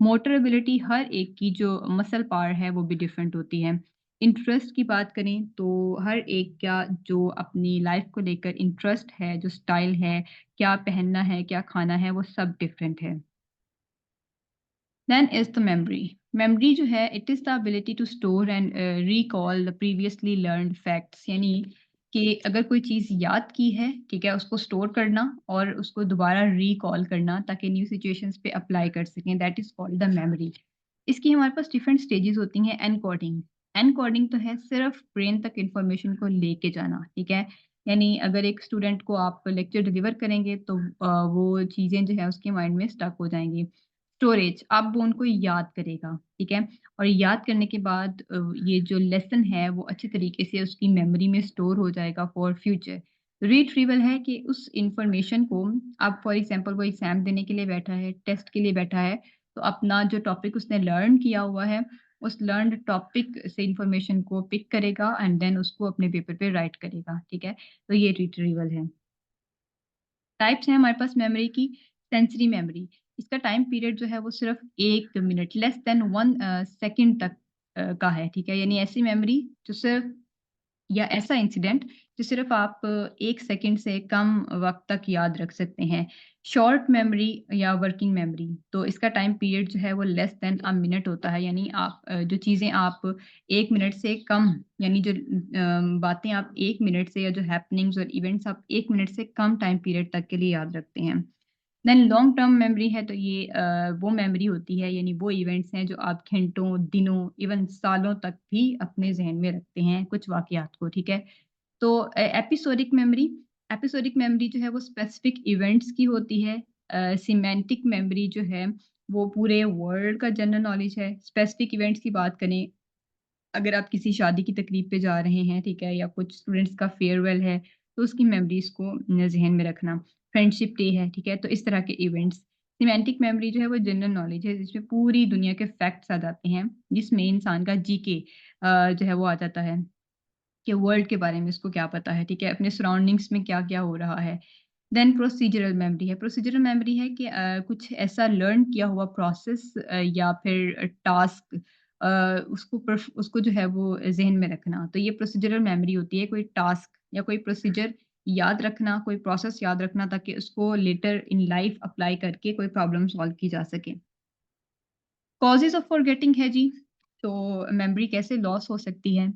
मोटर एबिलिटी हर एक की जो मसल पावर है वो भी डिफरेंट होती है। इंटरेस्ट की बात करें तो हर एक का जो अपनी लाइफ को लेकर इंटरेस्ट है, जो स्टाइल है, क्या पहनना है, क्या खाना है, वो सब डिफरेंट है। Then is the memory. Memory जो है it is the ability to store and recall the previously learned facts, यानी कि अगर कोई चीज़ याद की है, ठीक है, उसको स्टोर करना और उसको दोबारा रिकॉल करना ताकि न्यू सिचुएशंस पे अप्लाई कर सकें, that is called the memory. इसकी हमारे पास डिफरेंट स्टेजेस होती हैं। एनकोडिंग। एनकोडिंग तो है सिर्फ ब्रेन तक इन्फॉर्मेशन को लेके जाना, ठीक है? यानी अगर एक स्टूडेंट को आप लेक्चर डिलीवर करेंगे तो वो चीज़ें जो है उसके माइंड में स्टक हो जाएँगी। स्टोरेज, अब वो उनको याद करेगा, ठीक है? और याद करने के बाद ये जो लेसन है वो अच्छे तरीके से उसकी मेमोरी में स्टोर हो जाएगा फॉर फ्यूचर। रिट्रीवल है कि उस इन्फॉर्मेशन को, अब फॉर एग्ज़ाम्पल वो एग्ज़ाम देने के लिए बैठा है, टेस्ट के लिए बैठा है, तो अपना जो टॉपिक उसने लर्न किया हुआ है, उस लर्न्ड टॉपिक से इन्फॉर्मेशन को पिक करेगा एंड देन उसको अपने पेपर पे राइट करेगा, ठीक है? तो ये रिट्रीवल है। टाइप्स हैं हमारे पास मेमोरी की। सेंसरी मेमोरी, इसका टाइम पीरियड जो है वो सिर्फ़ 1 मिनट, लेस देन 1 सेकंड तक का है, ठीक है? यानी ऐसी मेमोरी जो सिर्फ़, या ऐसा इंसिडेंट जो सिर्फ़ आप 1 सेकंड से कम वक़्त तक याद रख सकते हैं। शॉर्ट मेमोरी या वर्किंग मेमोरी, तो इसका टाइम पीरियड जो है वो लेस देन अ मिनट होता है, यानी आप जो चीज़ें आप 1 मिनट से कम, यानी जो बातें आप 1 मिनट से, या जो हैपनिंग्स और इवेंट्स आप 1 मिनट से कम टाइम पीरियड तक के लिए याद रखते हैं। देन लॉन्ग टर्म मेमोरी है, तो ये वो मेमोरी होती है, यानी वो इवेंट्स हैं जो आप घंटों, दिनों, इवन सालों तक भी अपने ज़हन में रखते हैं कुछ वाक़यात को, ठीक है? तो एपिसोडिक मेमोरी, एपिसोडिक मेमोरी जो है वो स्पेसिफिक इवेंट्स की होती है। सिमेंटिक मेमोरी जो है वो पूरे वर्ल्ड का जनरल नॉलेज है। स्पेसिफिक इवेंट्स की बात करें, अगर आप किसी शादी की तकरीब पे जा रहे हैं, ठीक है? या कुछ स्टूडेंट्स का फेयरवेल है, तो उसकी मेमोरीज़ को ज़हन में रखना। फ्रेंडशिप डे है, ठीक है? तो इस तरह के इवेंट्स। सिमेंटिक मेमोरी जो है वो जनरल नॉलेज है, जिसमें पूरी दुनिया के फैक्ट्स आ जाते हैं, जिसमें इंसान का जीके जो है वो आ जाता है। कि वर्ल्ड के बारे में इसको क्या पता है, ठीक है? अपने सराउंडिंग्स में क्या-क्या हो रहा है। देन प्रोसीजरल मेमोरी है। प्रोसीजरल मेमोरी है कि कुछ ऐसा लर्न किया हुआ प्रोसेस या फिर टास्क, उसको जो है वो ज़हन में रखना। तो ये प्रोसीजरल मेमोरी होती है, कोई टास्क या कोई प्रोसीजर याद रखना, कोई प्रोसेस याद रखना ताकि उसको लेटर इन लाइफ अप्लाई करके कोई प्रॉब्लम सॉल्व की जा सके। कॉजेज़ ऑफ फॉरगेटिंग है जी, तो मेमोरी कैसे लॉस हो सकती है?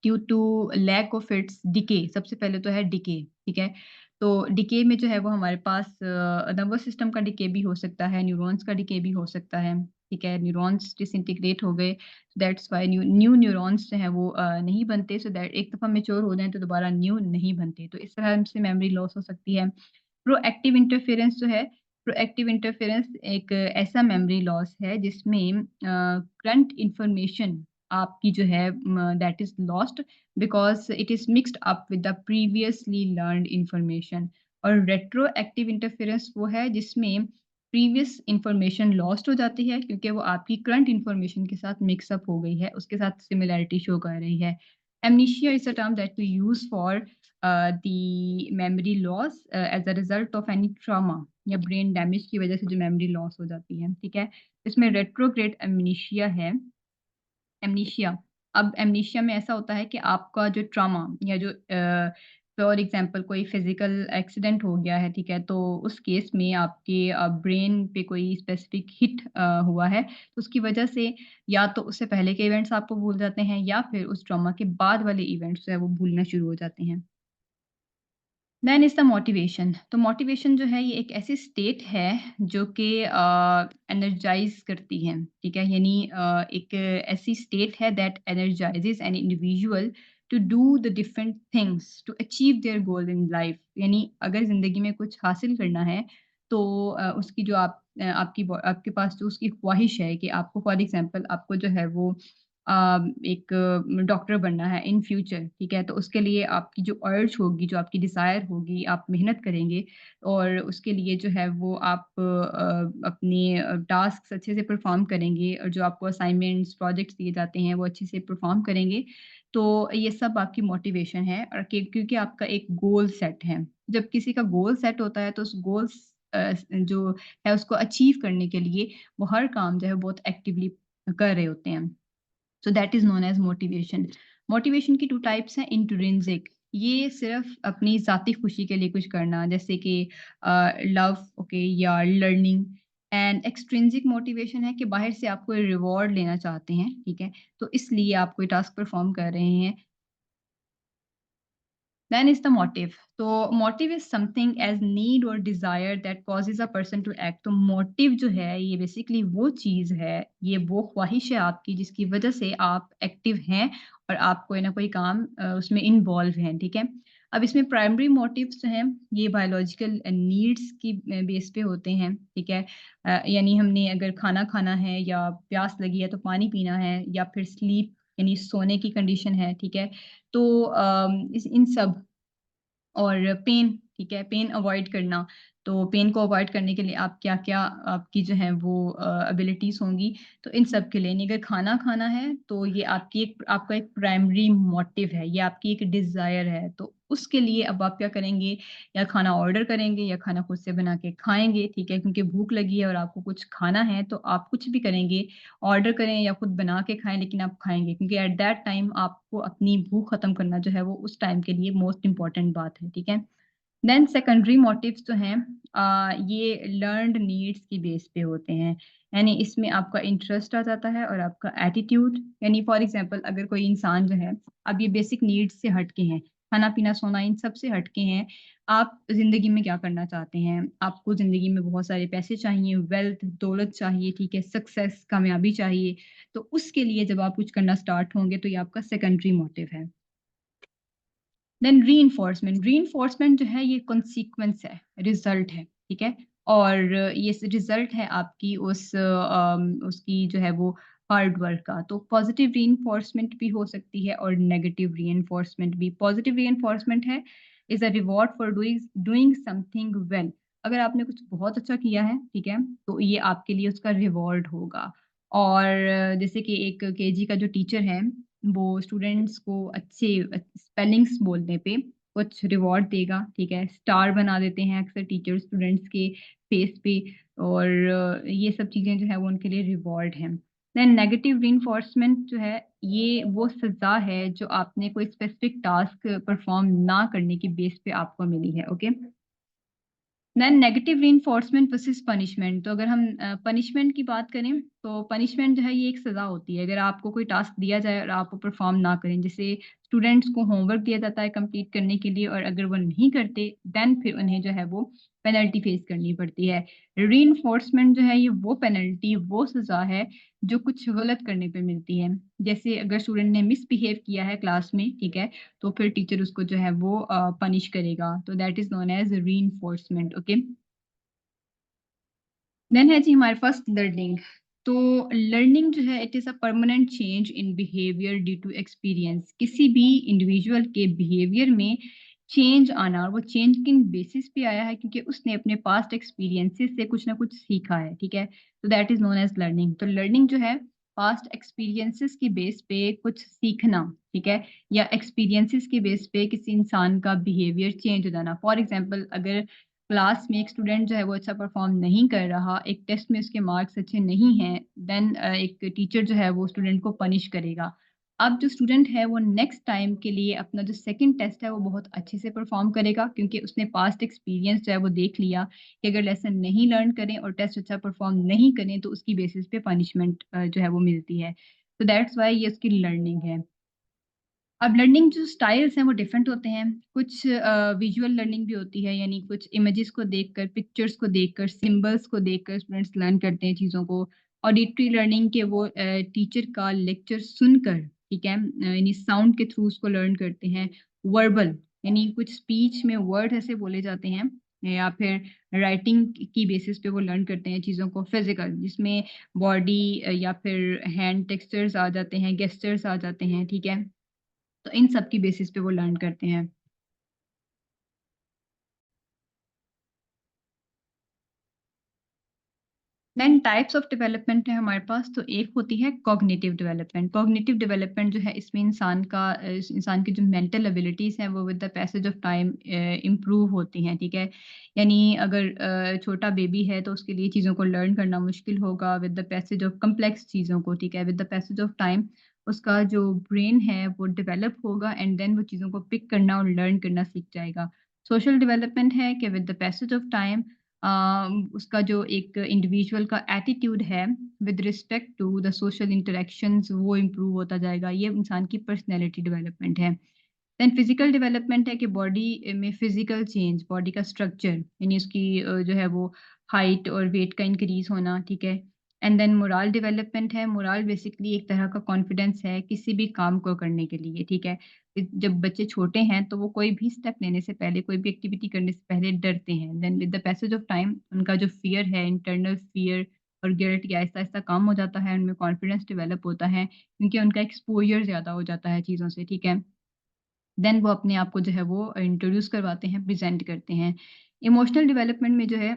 Due to lack of its decay. सबसे पहले तो है डिके, ठीक है? तो डिके में जो है वो हमारे पास नर्वस सिस्टम का डिके भी हो सकता है, न्यूरॉन्स का डिके भी हो सकता है, ठीक है? न्यूरॉन्स डिसइंटीग्रेट हो गए, that's why new new neurons जो हैं वो नहीं बनते, सो दैट एक दफ़ा मैच्योर हो जाएँ तो दोबारा न्यू नहीं बनते, तो इस तरह से मेमोरी लॉस हो सकती है। प्रोएक्टिव इंटरफेरेंस जो है, प्रोएक्टिव इंटरफेरेंस एक ऐसा मेमोरी लॉस है जिसमें करंट इन्फॉर्मेशन आपकी जो है that is lost because it is mixed up with the previously learned information. और रेट्रोएक्टिव इंटरफेरेंस वो है जिसमें प्रीवियस इन्फॉर्मेशन लॉस्ट हो जाती है क्योंकि वो आपकी करंट इन्फॉर्मेशन के साथ मिक्स अप हो गई है, उसके साथ सिमिलैरिटी शो कर रही है। Amnesia is a term that we use for the memory loss as a result of any trauma या ब्रेन डैमेज की वजह से जो मेमोरी लॉस हो जाती है, ठीक है? इसमें रेट्रोग्रेड एमनीशिया है। एमनीशिया, अब एमनीशिया में ऐसा होता है कि आपका जो ट्रॉमा या जो फॉर एग्ज़ाम्पल कोई फिज़िकल एक्सीडेंट हो गया है, ठीक है? तो उस केस में आपके ब्रेन पे कोई स्पेसिफ़िक हिट हुआ है, तो उसकी वजह से या तो उससे पहले के इवेंट्स आपको भूल जाते हैं या फिर उस ट्रॉमा के बाद वाले इवेंट्स जो है वो भूलना शुरू हो जाते हैं। Then is the motivation. तो मोटिवेशन जो है ये एक ऐसी स्टेट है जो कि एनर्जाइज़ करती है, ठीक है? यानी एक ऐसी स्टेट है that energizes an individual to do the different things to achieve their goal in life. यानी अगर ज़िंदगी में कुछ हासिल करना है तो उसकी जो आपके पास जो उसकी ख्वाहिश है कि आपको फॉर एग्ज़ाम्पल आपको जो है वो एक डॉक्टर बनना है इन फ्यूचर, ठीक है? तो उसके लिए आपकी जो अर्ज होगी, जो आपकी डिज़ायर होगी, आप मेहनत करेंगे और उसके लिए जो है वो आप अपने टास्क्स अच्छे से परफ़ॉर्म करेंगे और जो आपको असाइनमेंट्स, प्रोजेक्ट्स दिए जाते हैं, वो अच्छे से परफ़ॉर्म करेंगे। तो ये सब आपकी मोटिवेशन है और क्योंकि आपका एक गोल सेट है। जब किसी का गोल सेट होता है, तो उस जो है उसको अचीव करने के लिए वो हर काम जो है बहुत एक्टिवली कर रहे होते हैं। So that is known as motivation. Motivation की 2 टाइप्स हैं इंट्रिंसिक ये सिर्फ़ अपनी ज़ाती खुशी के लिए कुछ करना जैसे कि लव ओके या लर्निंग एंड एक्सट्रिंसिक मोटिवेशन है कि बाहर से आप कोई रिवॉर्ड लेना चाहते हैं, ठीक है? तो इसलिए आप कोई टास्क परफ़ॉर्म कर रहे हैं Then is the motive. तो motive is something as need or desire that causes a person to act. तो मोटिव जो है ये बेसिकली वो चीज़ है, ये वो ख्वाहिश है आपकी जिसकी वज़ह से आप एक्टिव हैं और आप कोई ना कोई काम उसमें इन्वॉल्व हैं, ठीक है? अब इसमें प्राइमरी मोटिव्स जो हैं ये बायोलॉजिकल नीड्स की बेस पे होते हैं, ठीक है? यानी हमने अगर खाना खाना है या प्यास लगी है तो पानी पीना है या फिर स्लीप यानी सोने की कंडीशन है, ठीक है? तो इस इन सब और पेन, ठीक है? पेन अवॉइड करना, तो पेन को अवॉइड करने के लिए आप क्या-क्या आपकी जो है वो एबिलिटीज़ होंगी, तो इन सब के लिए यानी अगर खाना खाना है, तो ये आपका एक प्राइमरी मोटिव है, ये आपकी एक डिज़ायर है, तो उसके लिए अब आप क्या करेंगे, या खाना ऑर्डर करेंगे या खाना खुद से बना के खाएँगे, ठीक है? क्योंकि भूख लगी है और आपको कुछ खाना है, तो आप कुछ भी करेंगे, ऑर्डर करें या खुद बना के खाएँ, लेकिन आप खाएँगे क्योंकि एट दैट टाइम आपको अपनी भूख खत्म करना जो है वो उस टाइम के लिए मोस्ट इम्पोर्टेंट बात है, ठीक है? देन सेकेंडरी मोटिव्स जो हैं ये लर्न्ड नीड्स की बेस पे होते हैं। यानी इसमें आपका इंटरेस्ट आ जाता है और आपका एटीट्यूड यानी फॉर एग्ज़ाम्पल अगर कोई इंसान जो है, अब ये बेसिक नीड्स से हट के हैं, खाना-पीना, सोना इन सब से हट के हैं। आप ज़िंदगी में क्या करना चाहते हैं? आपको ज़िंदगी में बहुत सारे पैसे चाहिए, वेल्थ, दौलत चाहिए, ठीक है? सक्सेस, कामयाबी चाहिए। तो उसके लिए जब आप कुछ करना स्टार्ट होंगे तो ये आपका सेकेंडरी मोटिव है। देन रीइन्फोर्समेंट जो है ये कॉन्सिक्वेंस है, रिज़ल्ट है, ठीक है? और ये रिज़ल्ट है आपकी उसकी जो है वो हार्ड वर्क का। तो पॉज़िटिव रीइन्फोर्समेंट भी हो सकती है और नेगेटिव रीइन्फोर्समेंट भी। पॉज़िटिव रीइन्फोर्समेंट है is a reward for doing something well. अगर आपने कुछ बहुत अच्छा किया है, ठीक है? तो ये आपके लिए उसका रिवॉर्ड होगा। और जैसे कि एक केजी का जो टीचर है वो स्टूडेंट्स को अच्छे स्पेलिंग्स बोलने पे कुछ रिवॉर्ड देगा, ठीक है? स्टार बना देते हैं अक्सर टीचर स्टूडेंट्स के फेस पे और ये सब चीज़ें जो है वो उनके लिए रिवॉर्ड हैं। देन नेगेटिव रीइंफोर्समेंट जो है ये वो सज़ा है जो आपने कोई स्पेसिफिक टास्क परफॉर्म ना करने की बेस पे आपको मिली है, okay? Then negative reinforcement versus punishment तो अगर हम पनिशमेंट की बात करें तो पनिशमेंट जो है ये एक सज़ा होती है अगर आपको कोई टास्क दिया जाए और आप वो परफॉर्म ना करें जैसे स्टूडेंट्स को होमवर्क दिया जाता है कंप्लीट करने के लिए और अगर वो नहीं करते देन फिर उन्हें जो है वो पेनल्टी फेस करनी पड़ती है रीइंफोर्समेंट जो है ये वो पेनल्टी वो सज़ा है जो कुछ गलत करने पे मिलती है जैसे अगर स्टूडेंट ने मिसबिहेव किया है क्लास में ठीक है तो फिर टीचर उसको जो है वो पनिश करेगा। तो that is known as reinforcement okay. Then है जी हमारे पास लर्निंग। तो लर्निंग जो है it is a permanent change in behaviour due to experience. किसी भी इंडिविजुअल के बिहेवियर में चेंज आना और वो चेंज किन बेसिस पे आया है क्योंकि उसने अपने पास्ट एक्सपीरियंसेस से कुछ ना कुछ सीखा है, ठीक है? तो that is known as learning. तो लर्निंग जो है पास्ट एक्सपीरियंसेस के बेस पे कुछ सीखना, ठीक है? या एक्सपीरियंसेस के बेस पे किसी इंसान का बिहेवियर चेंज हो जाना। फॉर एग्ज़ाम्पल अगर क्लास में एक स्टूडेंट जो है वो अच्छा परफ़ॉर्म नहीं कर रहा, एक टेस्ट में उसके मार्क्स अच्छे नहीं हैं, देन एक टीचर जो है वो स्टूडेंट को पनिश करेगा। अब जो स्टूडेंट है वो नेक्स्ट टाइम के लिए अपना जो सेकंड टेस्ट है वो बहुत अच्छे से परफॉर्म करेगा क्योंकि उसने पास्ट एक्सपीरियंस जो है वो देख लिया कि अगर लेसन नहीं लर्न करें और टेस्ट अच्छा परफॉर्म नहीं करें तो उसकी बेसिस पे पनिशमेंट जो है वो मिलती है। तो दैट्स व्हाई ये उसकी लर्निंग है। अब लर्निंग जो स्टाइल्स हैं वो डिफरेंट होते हैं। कुछ विजुअल लर्निंग भी होती है यानी कुछ इमेजेस को देखकर, पिक्चर्स को देखकर, सिंबल्स को देखकर स्टूडेंट्स लर्न करते हैं चीज़ों को। ऑडिटरी लर्निंग के वो टीचर का लेक्चर सुनकर, ठीक है? यानी साउंड के थ्रू उसको लर्न करते हैं। वर्बल यानी कुछ स्पीच में वर्ड ऐसे बोले जाते हैं या फिर राइटिंग की बेसिस पे वो लर्न करते हैं चीज़ों को। फिज़िकल जिसमें बॉडी या फिर हैंड टेक्सचर्स आ जाते हैं, गेस्चर्स आ जाते हैं, ठीक है? तो इन सब की बेसिस पे वो लर्न करते हैं। देन टाइप्स ऑफ डेवलपमेंट है हमारे पास तो एक होती है कॉग्निटिव डेवलपमेंट। कॉग्निटिव डेवलपमेंट जो है इसमें इंसान की जो मेंटल एबिलिटीज़ हैं वो with the passage of time improve होती हैं, ठीक है? यानी अगर छोटा बेबी है तो उसके लिए चीज़ों को लर्न करना मुश्किल होगा with the passage of complex चीज़ों को, ठीक है? With the passage of time उसका जो ब्रेन है वो डेवलप होगा एंड देन वो चीज़ों को पिक करना और लर्न करना सीख जाएगा। सोशल डेवलपमेंट है कि with the passage of time उसका जो एक इंडिविजुअल का एटीट्यूड है with respect to the social interactions वो इम्प्रूव होता जाएगा। ये इंसान की पर्सनैलिटी डेवलपमेंट है। देन फिजिकल डेवलपमेंट है कि बॉडी में फिजिकल चेंज, बॉडी का स्ट्रक्चर यानी उसकी जो है वो हाइट और वेट का इंक्रीज़ होना, ठीक है? एंड देन मोरल डेवलपमेंट है। मोरल बेसिकली एक तरह का कॉन्फिडेंस है किसी भी काम को करने के लिए, ठीक है? जब बच्चे छोटे हैं तो वो कोई भी स्टेप लेने से पहले, कोई भी एक्टिविटी करने से पहले डरते हैं। Then with the passage of time उनका जो फ़ियर है, इंटरनल फ़ियर और गिल्ट ये आहिस्ता-आहिस्ता कम हो जाता है, उनमें कॉन्फिडेंस डेवलप होता है क्योंकि उनका एक्सपोज़र ज़्यादा हो जाता है चीज़ों से, ठीक है? देन वो अपने आप को जो है वो इंट्रोड्यूस करवाते हैं, प्रेज़ेंट करते हैं। इमोशनल डेवलपमेंट में जो है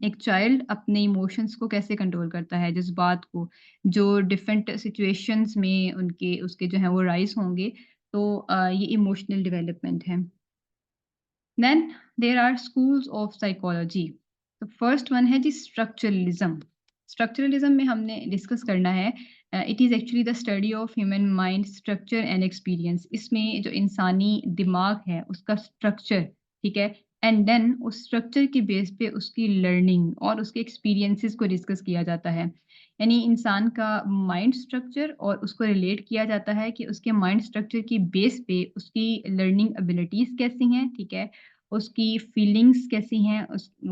एक चाइल्ड अपने इमोशंस को कैसे कंट्रोल करता है, जज़्बात को, जो डिफरेंट सिचुएशंस में उनके उसके जो हैं वो राइज़ होंगे, तो ये इमोशनल डेवलपमेंट है। Then there are schools of psychology. तो फर्स्ट वन है जी स्ट्रक्चरलिज्म। स्ट्रक्चरलिज्म में हमने डिस्कस करना है it is actually the study of human mind structure and experience. इसमें जो इंसानी दिमाग है उसका स्ट्रक्चर, ठीक है? एंड देन उस स्ट्रक्चर के बेस पे उसकी लर्निंग और उसके एक्सपीरियंसेस को डिस्कस किया जाता है। यानी इंसान का माइंड स्ट्रक्चर और उसको रिलेट किया जाता है कि उसके माइंड स्ट्रक्चर की बेस पे उसकी लर्निंग एबिलिटीज़ कैसी हैं, ठीक है? उसकी फीलिंग्स कैसी हैं,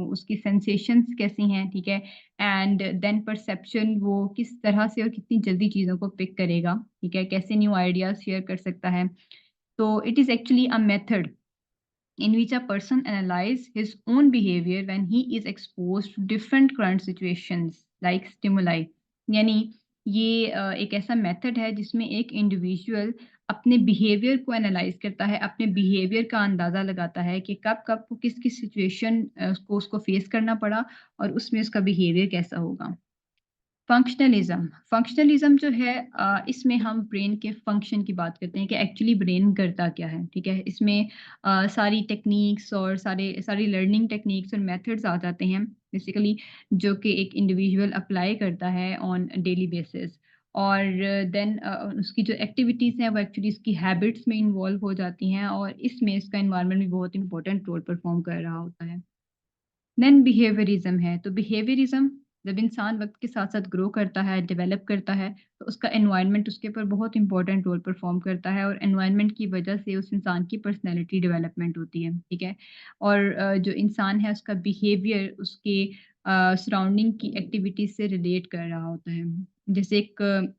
उसकी सेंसेशंस कैसी हैं, ठीक है? एंड देन परसेप्शन वो किस तरह से और कितनी जल्दी चीज़ों को पिक करेगा, ठीक है? कैसे न्यू आइडियाज़ शेयर कर सकता है। तो it is actually a method in which a person analyze his own behavior when he is exposed to different current situations like stimuli। यानी ये एक ऐसा मेथड है जिसमें एक इंडिविजुअल अपने बिहेवियर को एनालाइज करता है, अपने बिहेवियर का अंदाज़ा लगाता है कि कब-कब को किस-किस सिचुएशन को उसको फेस करना पड़ा और उसमें उसका बिहेवियर कैसा होगा। फंक्शनलिज़्म फंक्शनलिज़्म जो है इसमें हम ब्रेन के फंक्शन की बात करते हैं कि एक्चुअली ब्रेन करता क्या है, ठीक है? इसमें सारी टेक्नीक्स और सारी लर्निंग टेक्नीक्स और मेथड्स आ जाते हैं बेसिकली जो कि एक इंडिविजुअल अप्लाई करता है ऑन डेली बेसिस और देन उसकी जो एक्टिविटीज़ हैं वो एक्चुअली उसकी हैबिट्स में इन्वॉल्व हो जाती हैं और इसमें इसका एनवायरनमेंट भी बहुत इंपॉर्टेंट रोल परफॉर्म कर रहा होता है। देन बिहेवियरिज़्म है, तो बिहेवियरिज़्म जब इंसान वक़्त के साथ-साथ ग्रो करता है, डेवलप करता है, तो उसका एनवायरनमेंट उसके ऊपर बहुत इम्पोर्टेंट रोल परफ़ॉर्म करता है और एनवायरनमेंट की वजह से उस इंसान की पर्सनैलिटी डेवलपमेंट होती है, ठीक है? और जो इंसान है उसका बिहेवियर उसके सराउंडिंग की एक्टिविटीज़ से रिलेट कर रहा होता है। जैसे एक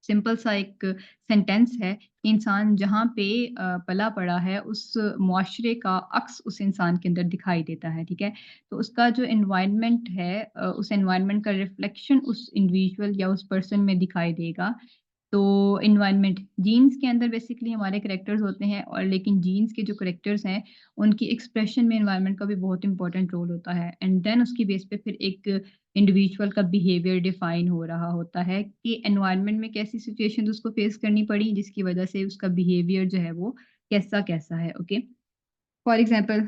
सिंपल सा एक सेंटेंस है, इंसान जहाँ पे पला-पड़ा है, उस मुआशरे का अक्स उस इंसान के अंदर दिखाई देता है, ठीक है? तो उसका जो एनवायरनमेंट है उस एनवायरनमेंट का रिफ्लेक्शन उस इंडिविजुअल या उस पर्सन में दिखाई देगा। तो एनवायरनमेंट जीन्स के अंदर बेसिकली हमारे कैरेक्टर्स होते हैं और लेकिन जीन्स के जो कैरेक्टर्स हैं, उनकी एक्सप्रेशन में एनवायरनमेंट का भी बहुत इम्पोर्टेंट रोल होता है एंड देन उसकी बेस पे फिर एक इंडिविजुअल का बिहेवियर डिफाइन हो रहा होता है कि एनवायरनमेंट में कैसी सिचुएशंस उसको फेस करनी पड़ी, जिसकी वजह से उसका बिहेवियर जो है वो कैसा-कैसा है, ओके? फॉर एग्ज़ाम्पल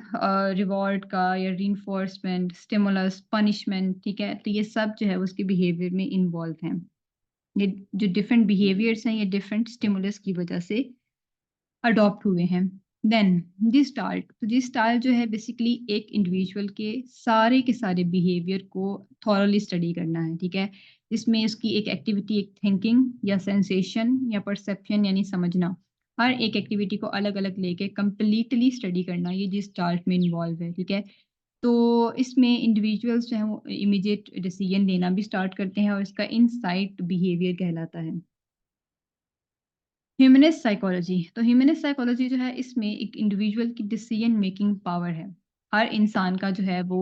रिवॉर्ड का या रिइंफोर्समेंट, स्टिमुलस, पनिशमेंट, ठीक है? तो ये सब जो है उसके बिहेवियर में इन्वॉल्व हैं। ये जो डिफरेंट बिहेवियर्स हैं, ये डिफरेंट स्टिमुलस की वजह से अडॉप्ट हुए हैं। देन जी स्टार्ट जो है बेसिकली एक इंडिविजुअल के सारे बिहेवियर को थॉरोली स्टडी करना है, ठीक है? इसमें उसकी एक एक्टिविटी, एक थिंकिंग या सेंसेशन या परसेप्शन यानी समझना, हर एक एक्टिविटी को अलग-अलग लेके कंप्लीटली स्टडी करना, ये जी स्टार्ट में इन्वॉल्व है, ठीक है? तो इसमें इंडिविजुअल्स जो हैं वो इमीडिएट डिसीजन लेना भी स्टार्ट करते हैं और इसका इनसाइट बिहेवियर कहलाता है। ह्यूमनिस्ट साइकोलॉजी, तो ह्यूमनिस्ट साइकोलॉजी जो है इसमें एक इंडिविजुअल की डिसीजन मेकिंग पावर है। हर इंसान का जो है वो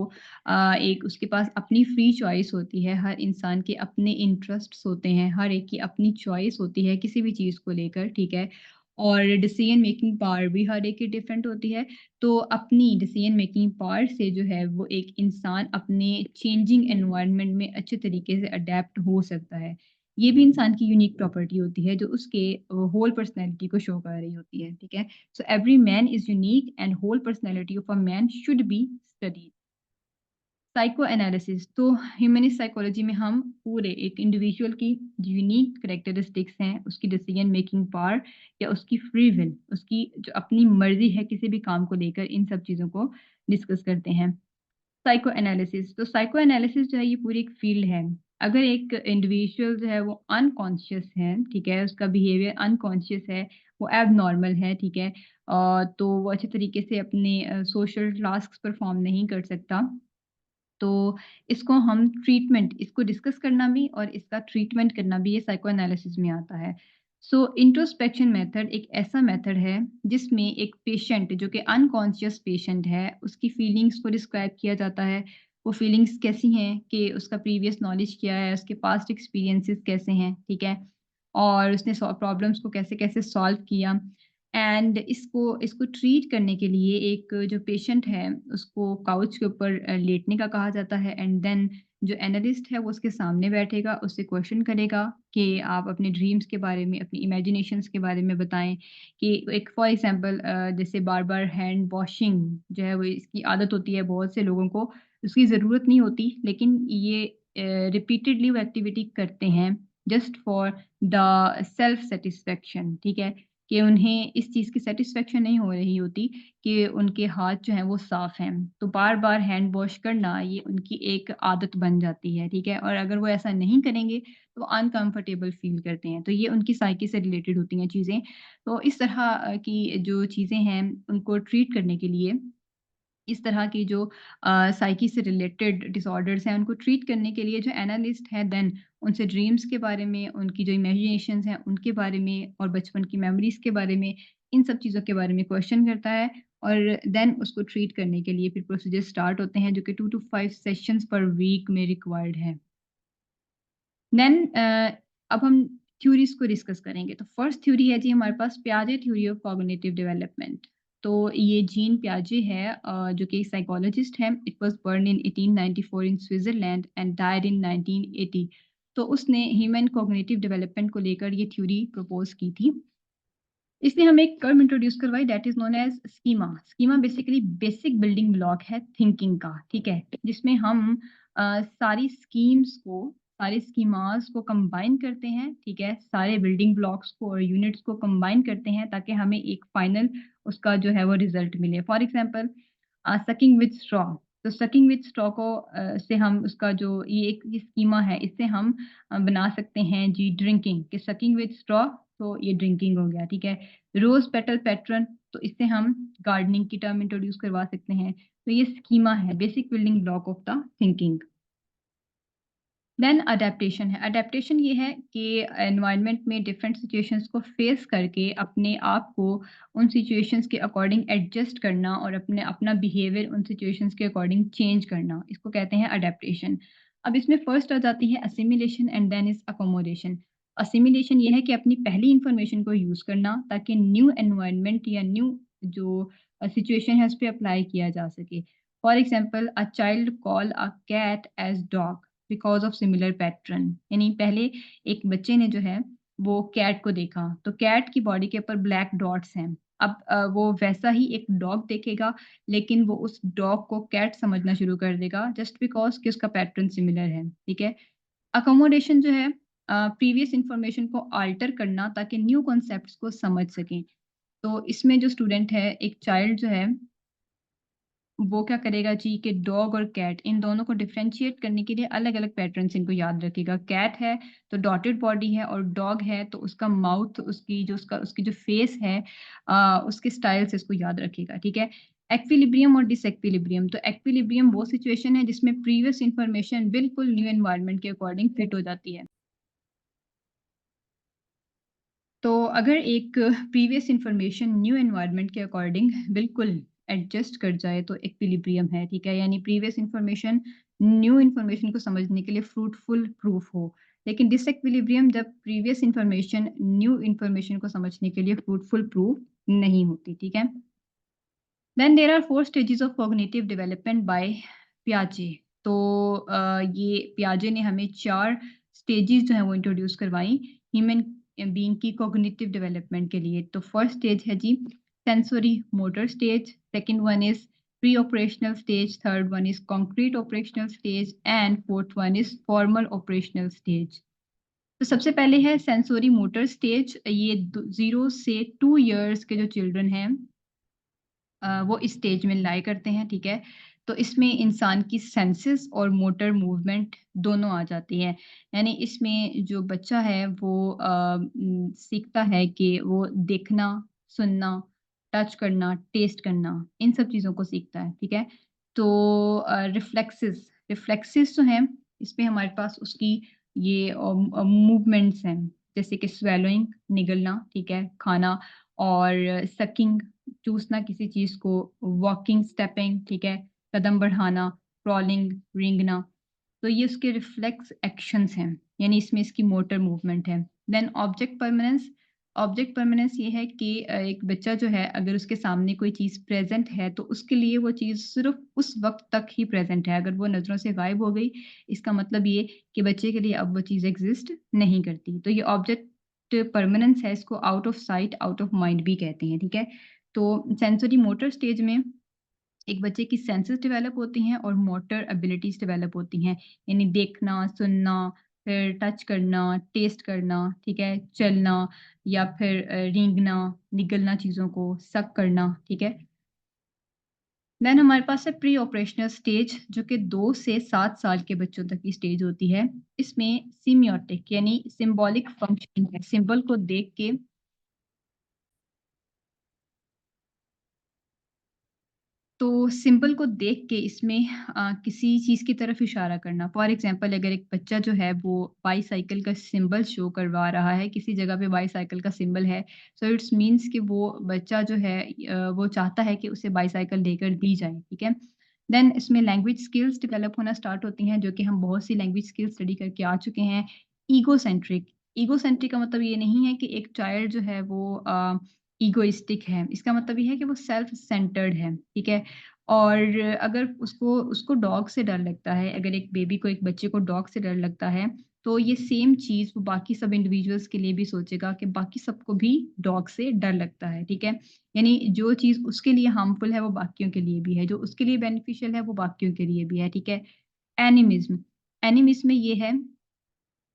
एक उसके पास अपनी फ्री चॉइस होती है, हर इंसान के अपने इंटरेस्ट्स होते हैं, हर एक की अपनी चॉइस होती है किसी भी चीज़ को लेकर, ठीक है? और डिसीजन मेकिंग पावर भी हर एक की डिफरेंट होती है। तो अपनी डिसीजन मेकिंग पावर से जो है वो एक इंसान अपने चेंजिंग एनवायरनमेंट में अच्छे तरीके से अडैप्ट हो सकता है। ये भी इंसान की यूनिक प्रॉपर्टी होती है जो उसके होल पर्सनैलिटी को शो कर रही होती है, ठीक है? So every man is unique and whole personality of a man should be studied. Psychoanalysis, तो ह्यूमनिस्ट साइकोलॉजी में हम पूरे एक इंडिविजुअल की जो यूनिक कैरेक्टरिस्टिक्स हैं, उसकी डिसीजन मेकिंग पावर या उसकी फ्री विल, उसकी जो अपनी मर्ज़ी है किसी भी काम को लेकर, इन सब चीज़ों को डिस्कस करते हैं। साइको एनालिसिस, तो साइको एनालिसिस जो है ये पूरी एक फ़ील्ड है। अगर एक इंडिविजुअल जो है वो अनकॉन्शियस है, ठीक है? उसका बिहेवियर अनकॉन्शियस है, वो एबनॉर्मल है, ठीक है? तो वो अच्छे तरीके से अपने सोशल टास्क्स परफ़ॉर्म नहीं कर सकता। तो इसको हम ट्रीटमेंट, इसको डिस्कस करना भी और इसका ट्रीटमेंट करना भी ये साइको एनालिसिस में आता है। सो इंट्रोस्पेक्शन मेथड एक ऐसा मेथड है जिसमें एक पेशेंट जो कि अनकॉन्शियस पेशेंट है, उसकी फीलिंग्स को डिस्क्राइब किया जाता है। वो फीलिंग्स कैसी हैं कि उसका प्रीवियस नॉलेज क्या है, उसके पास्ट एक्सपीरियंसेस कैसे हैं, ठीक है? और उसने प्रॉब्लम्स को कैसे-कैसे सॉल्व किया। एंड इसको इसको ट्रीट करने के लिए एक जो पेशेंट है, उसको काउच के ऊपर लेटने का कहा जाता है एंड देन जो एनालिस्ट है वो उसके सामने बैठेगा, उससे क्वेश्चन करेगा कि आप अपने ड्रीम्स के बारे में, अपनी इमेजिनेशंस के बारे में बताएँ। कि एक फॉर एग्ज़ाम्पल जैसे बार-बार हैंड वॉशिंग जो है वो इसकी आदत होती है बहुत से लोगों को, उसकी ज़रूरत नहीं होती लेकिन ये रिपीटेडली वो एक्टिविटी करते हैं just for the self satisfaction, ठीक है? कि उन्हें इस चीज़ की सैटिस्फैक्शन नहीं हो रही होती कि उनके हाथ जो हैं वो साफ़ हैं। तो बार-बार हैंड वॉश करना ये उनकी एक आदत बन जाती है, ठीक है? और अगर वो ऐसा नहीं करेंगे तो अनकम्फ़र्टेबल फ़ील करते हैं। तो ये उनकी साइकी से रिलेटेड होती हैं चीज़ें। तो इस तरह की जो चीज़ें हैं उनको ट्रीट करने के लिए इस तरह की जो साइकी से रिलेटेड डिसऑर्डर्स हैं, उनको ट्रीट करने के लिए जो एनालिस्ट है देन उनसे ड्रीम्स के बारे में, उनकी जो इमेजिनेशंस हैं, उनके बारे में और बचपन की मेमोरीज़ के बारे में, इन सब चीज़ों के बारे में क्वेश्चन करता है और देन उसको ट्रीट करने के लिए फिर प्रोसीजर स्टार्ट होते हैं, जो कि 2 टू 5 सेशंस पर वीक में रिक्वायर्ड है। देन अब हम थ्योरीज़ को डिस्कस करेंगे। तो फर्स्ट थ्योरी है जी हमारे पास पियाजे थ्योरी ऑफ कॉग्निटिव डेवलपमेंट। तो ये जीन पियाजे है जो कि साइकोलॉजिस्ट हैं। It was born in 1894 in Switzerland and died in 1980। तो उसने ह्यूमन कॉग्निटिव डेवलपमेंट को लेकर ये थ्योरी प्रपोज़ की थी। इसने हमें एक टर्म इंट्रोड्यूस करवाई that is known as schema. Schema basically basic building block है थिंकिंग का, ठीक है? जिसमें हम सारे स्कीमास को कंबाइन करते हैं, ठीक है? सारे बिल्डिंग ब्लॉक्स को और यूनिट्स को कंबाइन करते हैं ताकि हमें एक फाइनल उसका जो है वो रिज़ल्ट मिले। For example sucking with straw. तो सकिंग विद स्ट्रॉ को से हम उसका जो ये स्कीमा है इससे हम बना सकते हैं जी ड्रिंकिंग कि सकिंग विद स्ट्रॉ तो ये ड्रिंकिंग हो गया, ठीक है? रोज़ पेटल पैटर्न तो इससे हम गार्डनिंग की टर्म इंट्रोड्यूस करवा सकते हैं। तो ये स्कीमा है basic building block of the thinking. Then adaptation है। अडैप्टेशन ये है कि एनवायरनमेंट में डिफरेंट सिचुएशंस को फेस करके अपने आप को उन सिचुएशंस के अकॉर्डिंग एडजस्ट करना और अपने अपना बिहेवियर उन सिचुएशंस के अकॉर्डिंग चेंज करना, इसको कहते हैं अडैप्टेशन। अब इसमें फर्स्ट आ जाती है assimilation and then is accommodation. Assimilation ये है कि अपनी पहली इन्फॉर्मेशन को यूज़ करना ताकि न्यू एनवायरनमेंट या न्यू जो सिचुएशन है उस पे अप्लाई किया जा सके। For example a child call a cat as dog because of similar pattern, यानी पहले एक बच्चे ने जो है वो कैट को देखा, तो कैट की बॉडी के ऊपर ब्लैक डॉट्स हैं। अब वो वैसा ही एक डॉग देखेगा लेकिन वो उस डॉग को कैट समझना शुरू कर देगा जस्ट बिकॉज़ कि उसका पैटर्न सिमिलर है, ठीक है? अकोमोडेशन जो है प्रीवियस इन्फॉर्मेशन को अल्टर करना ताकि न्यू कॉन्सेप्ट्स को समझ सकें। तो इसमें जो स्टूडेंट है, एक चाइल्ड जो है वो क्या करेगा जी कि डॉग और कैट इन दोनों को डिफरेंशिएट करने के लिए अलग-अलग पैटर्न्स इनको याद रखेगा। कैट है तो डॉटेड बॉडी है और डॉग है तो उसका माउथ उसकी जो फेस है उसके स्टाइल से इसको याद रखेगा, ठीक है? एक्विलिब्रियम और डिसइक्विलिब्रियम तो एक्विलिब्रियम वो सिचुएशन है जिसमें प्रीवियस इन्फॉर्मेशन बिल्कुल न्यू एनवायरनमेंट के अकॉर्डिंग फिट हो जाती है। तो अगर एक प्रीवियस इन्फॉर्मेशन न्यू एनवायरनमेंट के अकॉर्डिंग बिल्कुल एडजस्ट कर जाए तो इक्विलिब्रियम है, ठीक है? यानी प्रीवियस इन्फॉर्मेशन न्यू इन्फॉर्मेशन को समझने के लिए फ्रूटफुल प्रूफ हो। लेकिन डिसइक्विलिब्रियम जब प्रीवियस इन्फॉर्मेशन न्यू इन्फॉर्मेशन को समझने के लिए फ्रूटफुल प्रूफ नहीं होती, ठीक है? Then there are 4 stages of cognitive development by पियाजे। तो ये पियाजे ने हमें 4 स्टेजेस जो हैं वो इंट्रोड्यूस करवाई ह्यूमन बीइंग की कॉग्निटिव डेवलपमेंट के लिए। तो फर्स्ट स्टेज है जी sensory motor stage, second one is pre operational stage, third one is concrete operational stage and fourth one is formal operational stage. तो सबसे पहले है सेंसरी मोटर स्टेज। ये 0 से 2 इयर्स के जो चिल्ड्रन हैं वो इस स्टेज में लाई करते हैं, ठीक है? तो इसमें इंसान की सेंसेस और मोटर मूवमेंट दोनों आ जाती हैं। यानी इसमें जो बच्चा है वो सीखता है कि वो देखना, सुनना, टच करना, टेस्ट करना, इन सब चीज़ों को सीखता है, ठीक है? तो रिफ्लेक्सेस जो हैं, इसमें हमारे पास उसकी ये मूवमेंट्स हैं, जैसे कि स्वैलोइंग निगलना, ठीक है? खाना और सकिंग चूसना किसी चीज़ को, वॉकिंग, स्टेपिंग, ठीक है? कदम बढ़ाना, क्राउलिंग, रेंगना, तो ये उसके रिफ्लेक्स एक्शंस हैं, यानी इसमें इसकी मोटर मूवमेंट है। देन ऑब्जेक्ट परमानेंस ये है कि एक बच्चा जो है अगर उसके सामने कोई चीज़ प्रेज़ेंट है, तो उसके लिए वो चीज़ सिर्फ़ उस वक़्त तक ही प्रेज़ेंट है। अगर वो नज़रों से गायब हो गई, इसका मतलब ये कि बच्चे के लिए अब वो चीज़ एक्ज़िस्ट नहीं करती। तो ये ऑब्जेक्ट परमानेंस है, इसको out of site, out of mind भी कहते हैं, ठीक है? तो सेंसरी मोटर स्टेज में एक बच्चे की सेंसेस डेवलप होती हैं और मोटर एबिलिटीज़ डेवलप होती हैं। यानी देखना, सुनना, फिर टच करना, टेस्ट करना, ठीक है? चलना या फिर रेंगना, निगलना चीज़ों को, सक करना, ठीक है? देन हमारे पास है प्री ऑपरेशनल स्टेज जो कि 2 से 7 साल के बच्चों तक की स्टेज होती है। इसमें सिम्योटिक यानी सिंबॉलिक फंक्शनिंग है। सिंबल को देख के तो सिंबल को देख के इसमें किसी चीज़ की तरफ इशारा करना। फॉर एग्ज़ाम्पल अगर एक बच्चा जो है वो बाईसाइकिल का सिंबल शो करवा रहा है, किसी जगह पे बाईसाइकिल का सिंबल है, सो इट्स मीन्स कि वो बच्चा जो है वो चाहता है कि उसे बाईसाइकिल देकर दी जाए, ठीक है? देन इसमें लैंग्वेज स्किल्स डेवलप होना स्टार्ट होती हैं, जो कि हम बहुत सी लैंग्वेज स्किल्स स्टडी करके आ चुके हैं। ईगोसेंट्रिक ईगोसेंट्रिक का मतलब ये नहीं है कि एक चाइल्ड जो है वो ईगोइस्टिक है। इसका मतलब ये है कि वो सेल्फ सेंटर्ड है, ठीक है? और अगर उसको डॉग से डर लगता है, अगर एक बेबी को, एक बच्चे को डॉग से डर लगता है, तो ये सेम चीज़ वो बाकी सब इंडिविजुअल्स के लिए भी सोचेगा कि बाकी सबको भी डॉग से डर लगता है, ठीक है? यानी जो चीज़ उसके लिए हार्मफुल है, वो बाकियों के लिए भी है, जो उसके लिए बेनिफिशियल है, वो बाकियों के लिए भी है, ठीक है? एनिमिज़्म एनिमिज़्म में ये है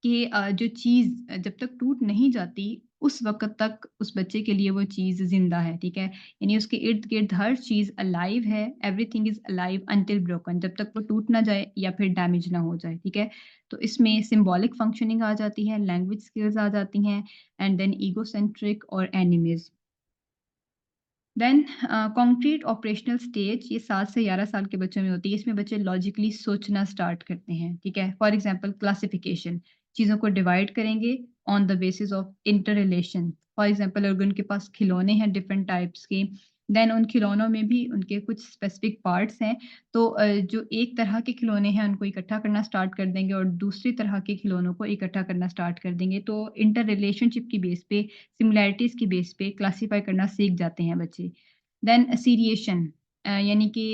कि जो चीज़ जब तक टूट नहीं जाती, उस वक़्त तक उस बच्चे के लिए वो चीज़ ज़िंदा है, ठीक है? यानी उसके इर्द-गिर्द हर चीज़ अलाइव है, everything is alive until broken जब तक वो टूट ना जाए या फिर डैमेज ना हो जाए, ठीक है? तो इसमें सिंबॉलिक फंक्शनिंग आ जाती है, लैंग्वेज स्किल्स आ जाती हैं एंड देन इगोसेंट्रिक और animism. Then concrete operational stage ये 7 से 11 साल के बच्चों में होती है। इसमें बच्चे लॉजिकली सोचना स्टार्ट करते हैं, ठीक है? फॉर एग्ज़ाम्पल क्लासिफिकेशन चीज़ों को डिवाइड करेंगे on the basis of inter relation. For example अगर उनके पास खिलौने हैं डिफरेंट टाइप्स के, देन उन खिलौनों में भी उनके कुछ स्पेसिफिक पार्ट्स हैं, तो जो एक तरह के खिलौने हैं उनको इकट्ठा करना स्टार्ट कर देंगे और दूसरी तरह के खिलौनों को इकट्ठा करना स्टार्ट कर देंगे। तो इंटर रिलेशनशिप की बेस पे, सिमिलैरिटीज़ की बेस पे क्लासिफ़ाई करना सीख जाते हैं बच्चे। देन सीरिएशन यानी कि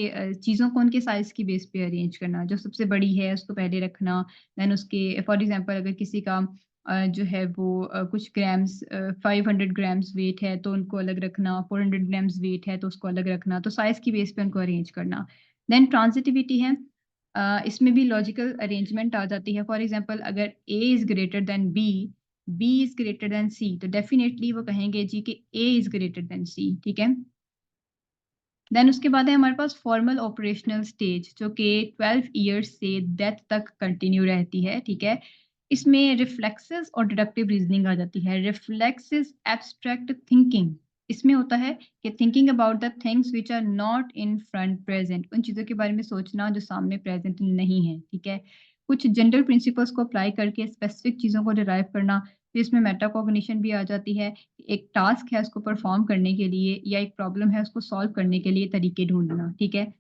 चीज़ों को उनके साइज़ की बेस पे अरेंज करना, जो सबसे बड़ी है उसको पहले रखना, देन उसके फॉर एग्ज़ाम्पल अगर किसी का जो है वो कुछ ग्राम्स 500 ग्राम्स वेट है तो उनको अलग रखना, 400 ग्राम्स वेट है तो उसको अलग रखना, तो साइज़ की बेस पे उनको अरेंज करना। देन ट्रांज़िटिविटी है इसमें भी लॉजिकल अरेंजमेंट आ जाती है। फॉर एग्ज़ाम्पल अगर A is greater than B, B is greater than C, तो डेफ़िनेटली वो कहेंगे जी कि A is greater than C, ठीक है? देन उसके बाद है हमारे पास फॉर्मल ऑपरेशनल स्टेज जो कि 12 इयर्स से डेथ तक कंटिन्यू रहती है, ठीक है? इसमें रिफ्लेक्सेस और डिडक्टिव रीजनिंग आ जाती है। रिफ्लेक्सेस एब्स्ट्रैक्ट थिंकिंग, इसमें होता है कि thinking about the things which are not in front present, उन चीज़ों के बारे में सोचना जो सामने प्रेजेंट नहीं है, ठीक है? कुछ जनरल प्रिंसिपल्स को अप्लाई करके स्पेसिफिक चीज़ों को डिराइव करना, फिर इसमें मेटाकॉग्निशन भी आ जाती है। एक टास्क है उसको परफॉर्म करने के लिए या एक प्रॉब्लम है उसको सॉल्व करने के लिए तरीके ढूँढना, ठीक है?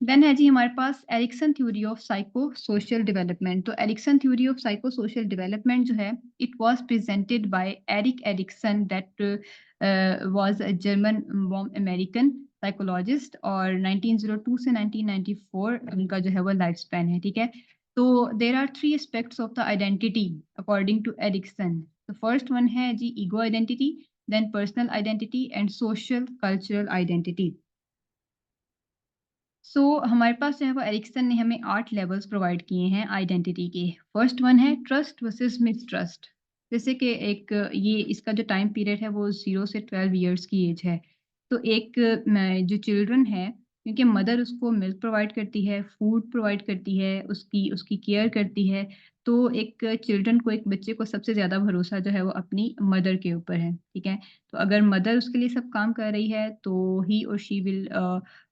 देन है जी हमारे पास Erikson theory of psycho social development. तो Erikson theory of psycho social development जो है, it was presented by Erik Erikson that was a German born American psychologist और 1902 से 1994 उनका जो है वो लाइफ स्पैन है, ठीक है? तो there are 3 aspects of the identity according to Erikson. The first one है जी ego identity, then personal identity and social cultural identity. हमारे पास जो है वो एरिक्सन ने हमें 8 लेवल्स प्रोवाइड किए हैं आइडेंटिटी के। फर्स्ट वन है ट्रस्ट वर्सेस मिसट्रस्ट। जैसे कि एक ये इसका जो टाइम पीरियड है वो 0 से 12 इयर्स की एज है। तो एक जो चिल्ड्रन है, क्योंकि मदर उसको मिल्क प्रोवाइड करती है, फूड प्रोवाइड करती है, उसकी उसकी केयर करती है, तो एक चिल्ड्रन को, एक बच्चे को सबसे ज़्यादा भरोसा जो है वो अपनी मदर के ऊपर है, ठीक है? तो अगर मदर उसके लिए सब काम कर रही है तो ही और she will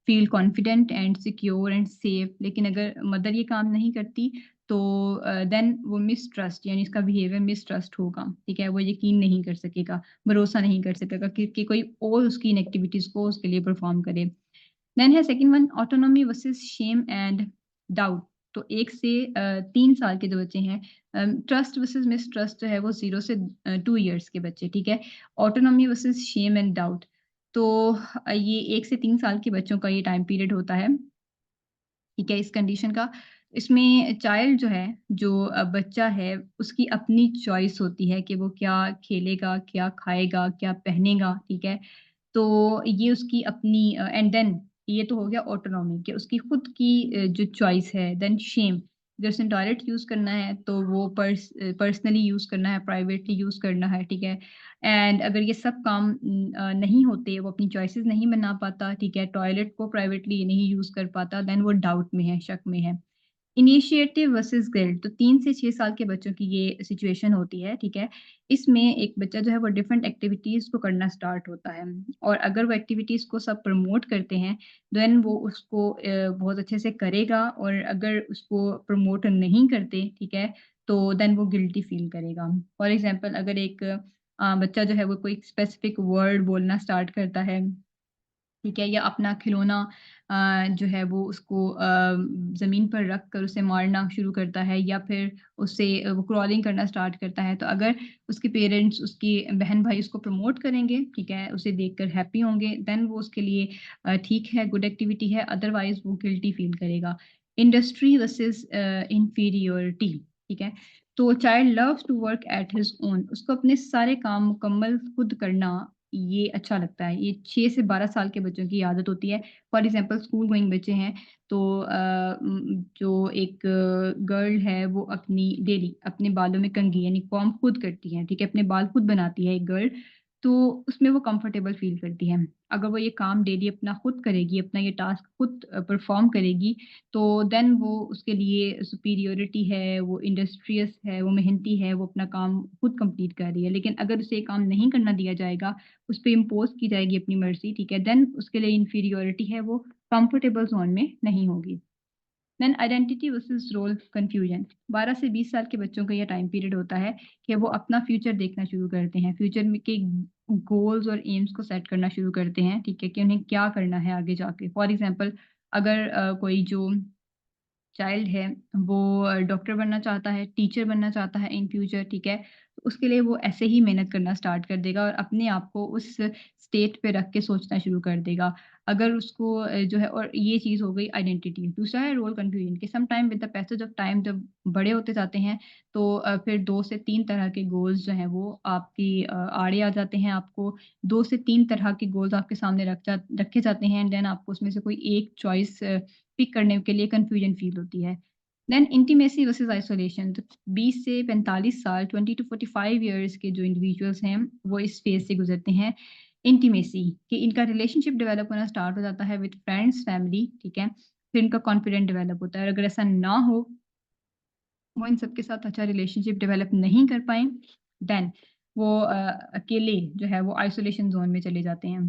feel confident and secure and safe. लेकिन अगर मदर ये काम नहीं करती तो देन वो मिसट्रस्ट यानी इसका बिहेवियर मिसट्रस्ट होगा, ठीक है? वो यकीन नहीं कर सकेगा, भरोसा नहीं कर सकेगा कि कोई और उसकी इन एक्टिविटीज़ को उसके लिए परफ़ॉर्म करे। देन है second one autonomy versus shame and doubt. तो 1 से 3 साल के जो बच्चे हैं, ट्रस्ट वर्सेस मिसट्रस्ट जो है वो 0 से 2 इयर्स के बच्चे, ठीक है? Autonomy versus shame and doubt. तो ये 1 से 3 साल के बच्चों का ये टाइम पीरियड होता है, ठीक है, इस कंडीशन का। इसमें चाइल्ड जो है, जो बच्चा है, उसकी अपनी चॉइस होती है कि वो क्या खेलेगा, क्या खाएगा, क्या पहनेगा, ठीक है? तो ये उसकी अपनी एंड देन ये तो हो गया ऑटोनॉमी कि उसकी खुद की जो चॉइस है। देन शेम, अगर उसने टॉयलेट यूज़ करना है तो वो पर्सनली यूज़ करना है, प्राइवेटली यूज़ करना है, ठीक है? एंड अगर ये सब काम नहीं होते, वो अपनी चॉइसेस नहीं बना पाता, ठीक है? टॉयलेट को प्राइवेटली नहीं यूज़ कर पाता, देन वो डाउट में है, शक में है। इनिशिएटिव वर्सेस गिल्ट, तो 3 से 6 साल के बच्चों की ये सिचुएशन होती है, ठीक है? इसमें एक बच्चा जो है वो डिफरेंट एक्टिविटीज़ को करना स्टार्ट होता है और अगर वो एक्टिविटीज़ को सब प्रमोट करते हैं, देन वो उसको बहुत अच्छे से करेगा और अगर उसको प्रमोट नहीं करते, ठीक है? तो देन वो गिल्टी फ़ील करेगा। फॉर एग्ज़ाम्पल अगर एक बच्चा जो है वो कोई स्पेसिफिक वर्ड बोलना स्टार्ट करता है, ठीक है? या अपना खिलौना जो है वो उसको ज़मीन पर रख कर उसे मारना शुरू करता है या फिर उससे वो क्राउलिंग करना स्टार्ट करता है। तो अगर उसके पेरेंट्स, उसकी बहन-भाई उसको प्रमोट करेंगे, ठीक है? उसे देखकर हैप्पी होंगे, देन वो उसके लिए ठीक है, गुड एक्टिविटी है, अदरवाइज़ वो गिल्टी फ़ील करेगा। इंडस्ट्री वर्सेस इंफीरियॉरिटी, ठीक है? तो child loves to work at his own, उसको अपने सारे काम मुकम्मल खुद करना ये अच्छा लगता है। ये 6 से 12 साल के बच्चों की आदत होती है। फॉर एग्ज़ाम्पल स्कूल गोइंग बच्चे हैं तो जो एक गर्ल है वो अपनी डेली अपने बालों में कंघी यानी कॉम्ब खुद करती है, ठीक है? अपने बाल खुद बनाती है एक गर्ल, तो उसमें वो कंफर्टेबल फ़ील करती है। अगर वो ये काम डेली अपना खुद करेगी, अपना ये टास्क खुद परफ़ॉर्म करेगी, तो देन वो उसके लिए सुपीरियॉरिटी है, वो इंडस्ट्रियस है, वो मेहनती है, वो अपना काम खुद कंप्लीट कर रही है। लेकिन अगर उसे ये काम नहीं करना दिया जाएगा, उस पे इम्पोज़ की जाएगी अपनी मर्ज़ी, ठीक है? देन उसके लिए इन्फीरियॉरिटी है, वो कंफर्टेबल ज़ोन में नहीं होगी। Then identity versus role confusion, 12 से 20 साल के बच्चों का ये टाइम पीरियड होता है कि वो अपना फ्यूचर देखना शुरू करते हैं। फ्यूचर में के गोल्स और एम्स को सेट करना शुरू करते हैं, ठीक है? कि उन्हें क्या करना है आगे जाके। फॉर एग्ज़ाम्पल अगर कोई जो चाइल्ड है, वो डॉक्टर बनना चाहता है, टीचर बनना चाहता है इन फ्यूचर, ठीक है? तो उसके लिए वो ऐसे ही मेहनत करना स्टार्ट कर देगा और अपने आप को उस स्टेट पे रख के सोचना शुरू कर देगा। अगर उसको जो है और ये चीज़ हो गई आइडेंटिटी। दूसरा है रोल कन्फ्यूजन कि some time with the passage of time जब बड़े होते जाते हैं, तो फिर 2 से 3 तरह के गोल्स जो हैं वो आपकी आड़े आ जाते हैं। आपको 2 से 3 तरह के गोल्स आपके सामने रखे जाते हैं एंड देन आपको उसमें से कोई एक चॉइस पिक करने के लिए कन्फ्यूजन फील होती है। देन इंटीमेसी वर्सेस आइसोलेशन, तो 20 से 45 साल 20 टू 45 ईयर्स के जो इंडिविजुअल्स हैं, वो इस फेज़ से गुज़रते हैं। इंटीमेसी कि इनका रिलेशनशिप डेवलप होना स्टार्ट हो जाता है विद फ्रेंड्स, फैमिली, ठीक है? फिर इनका कॉन्फिडेंट डेवलप होता है और अगर ऐसा ना हो, वो इन सबके साथ अच्छा रिलेशनशिप डेवलप नहीं कर पाएँ, देन वो अकेले जो है वो आइसोलेशन ज़ोन में चले जाते हैं।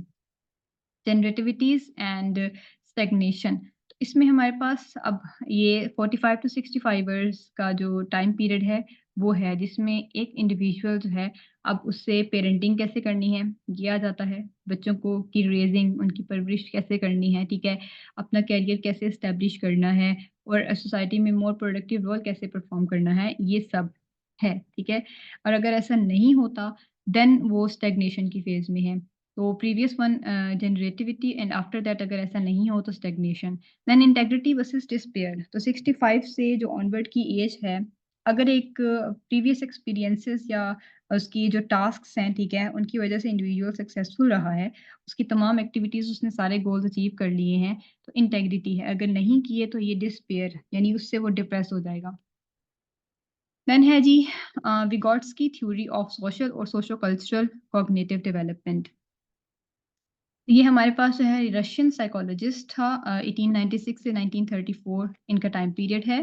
जनरेटिविटीज़ एंड स्टैग्नेशन, तो इसमें हमारे पास अब ये 45 टू 65 इयर्स का जो टाइम पीरियड है, वो है जिसमें एक इंडिविजुअल जो है अब उससे पेरेंटिंग कैसे करनी है, ये आ जाता है। बच्चों को की रेज़िंग, उनकी परवरिश कैसे करनी है, ठीक है? अपना करियर कैसे एस्टेब्लिश करना है और सोसाइटी में मोर प्रोडक्टिव रोल कैसे परफ़ॉर्म करना है, ये सब है, ठीक है? और अगर ऐसा नहीं होता, देन वो स्टैग्नेशन की फ़ेज़ में है। तो previous one generativity and after that अगर ऐसा नहीं हो तो stagnation. Then integrity versus despair, तो 65 से जो ऑनवर्ड की एज है, अगर एक प्रीवियस एक्सपीरियंसेस या उसकी जो टास्क्स हैं, ठीक है, उनकी वजह से इंडिविजुअल सक्सेसफुल रहा है, उसकी तमाम एक्टिविटीज़ उसने सारे गोल्स अचीव कर लिए हैं, तो इंटेग्रिटी है। अगर नहीं किए तो ये डिस्पेयर यानी उससे वो डिप्रेस हो जाएगा। देन है जी विगॉट्स्की थ्योरी ऑफ सोशल और सोशो कल्चरल कॉग्निटिव डेवलपमेंट। ये हमारे पास जो है रशियन साइकोलॉजिस्ट था 1896 से 1934 इनका टाइम पीरियड है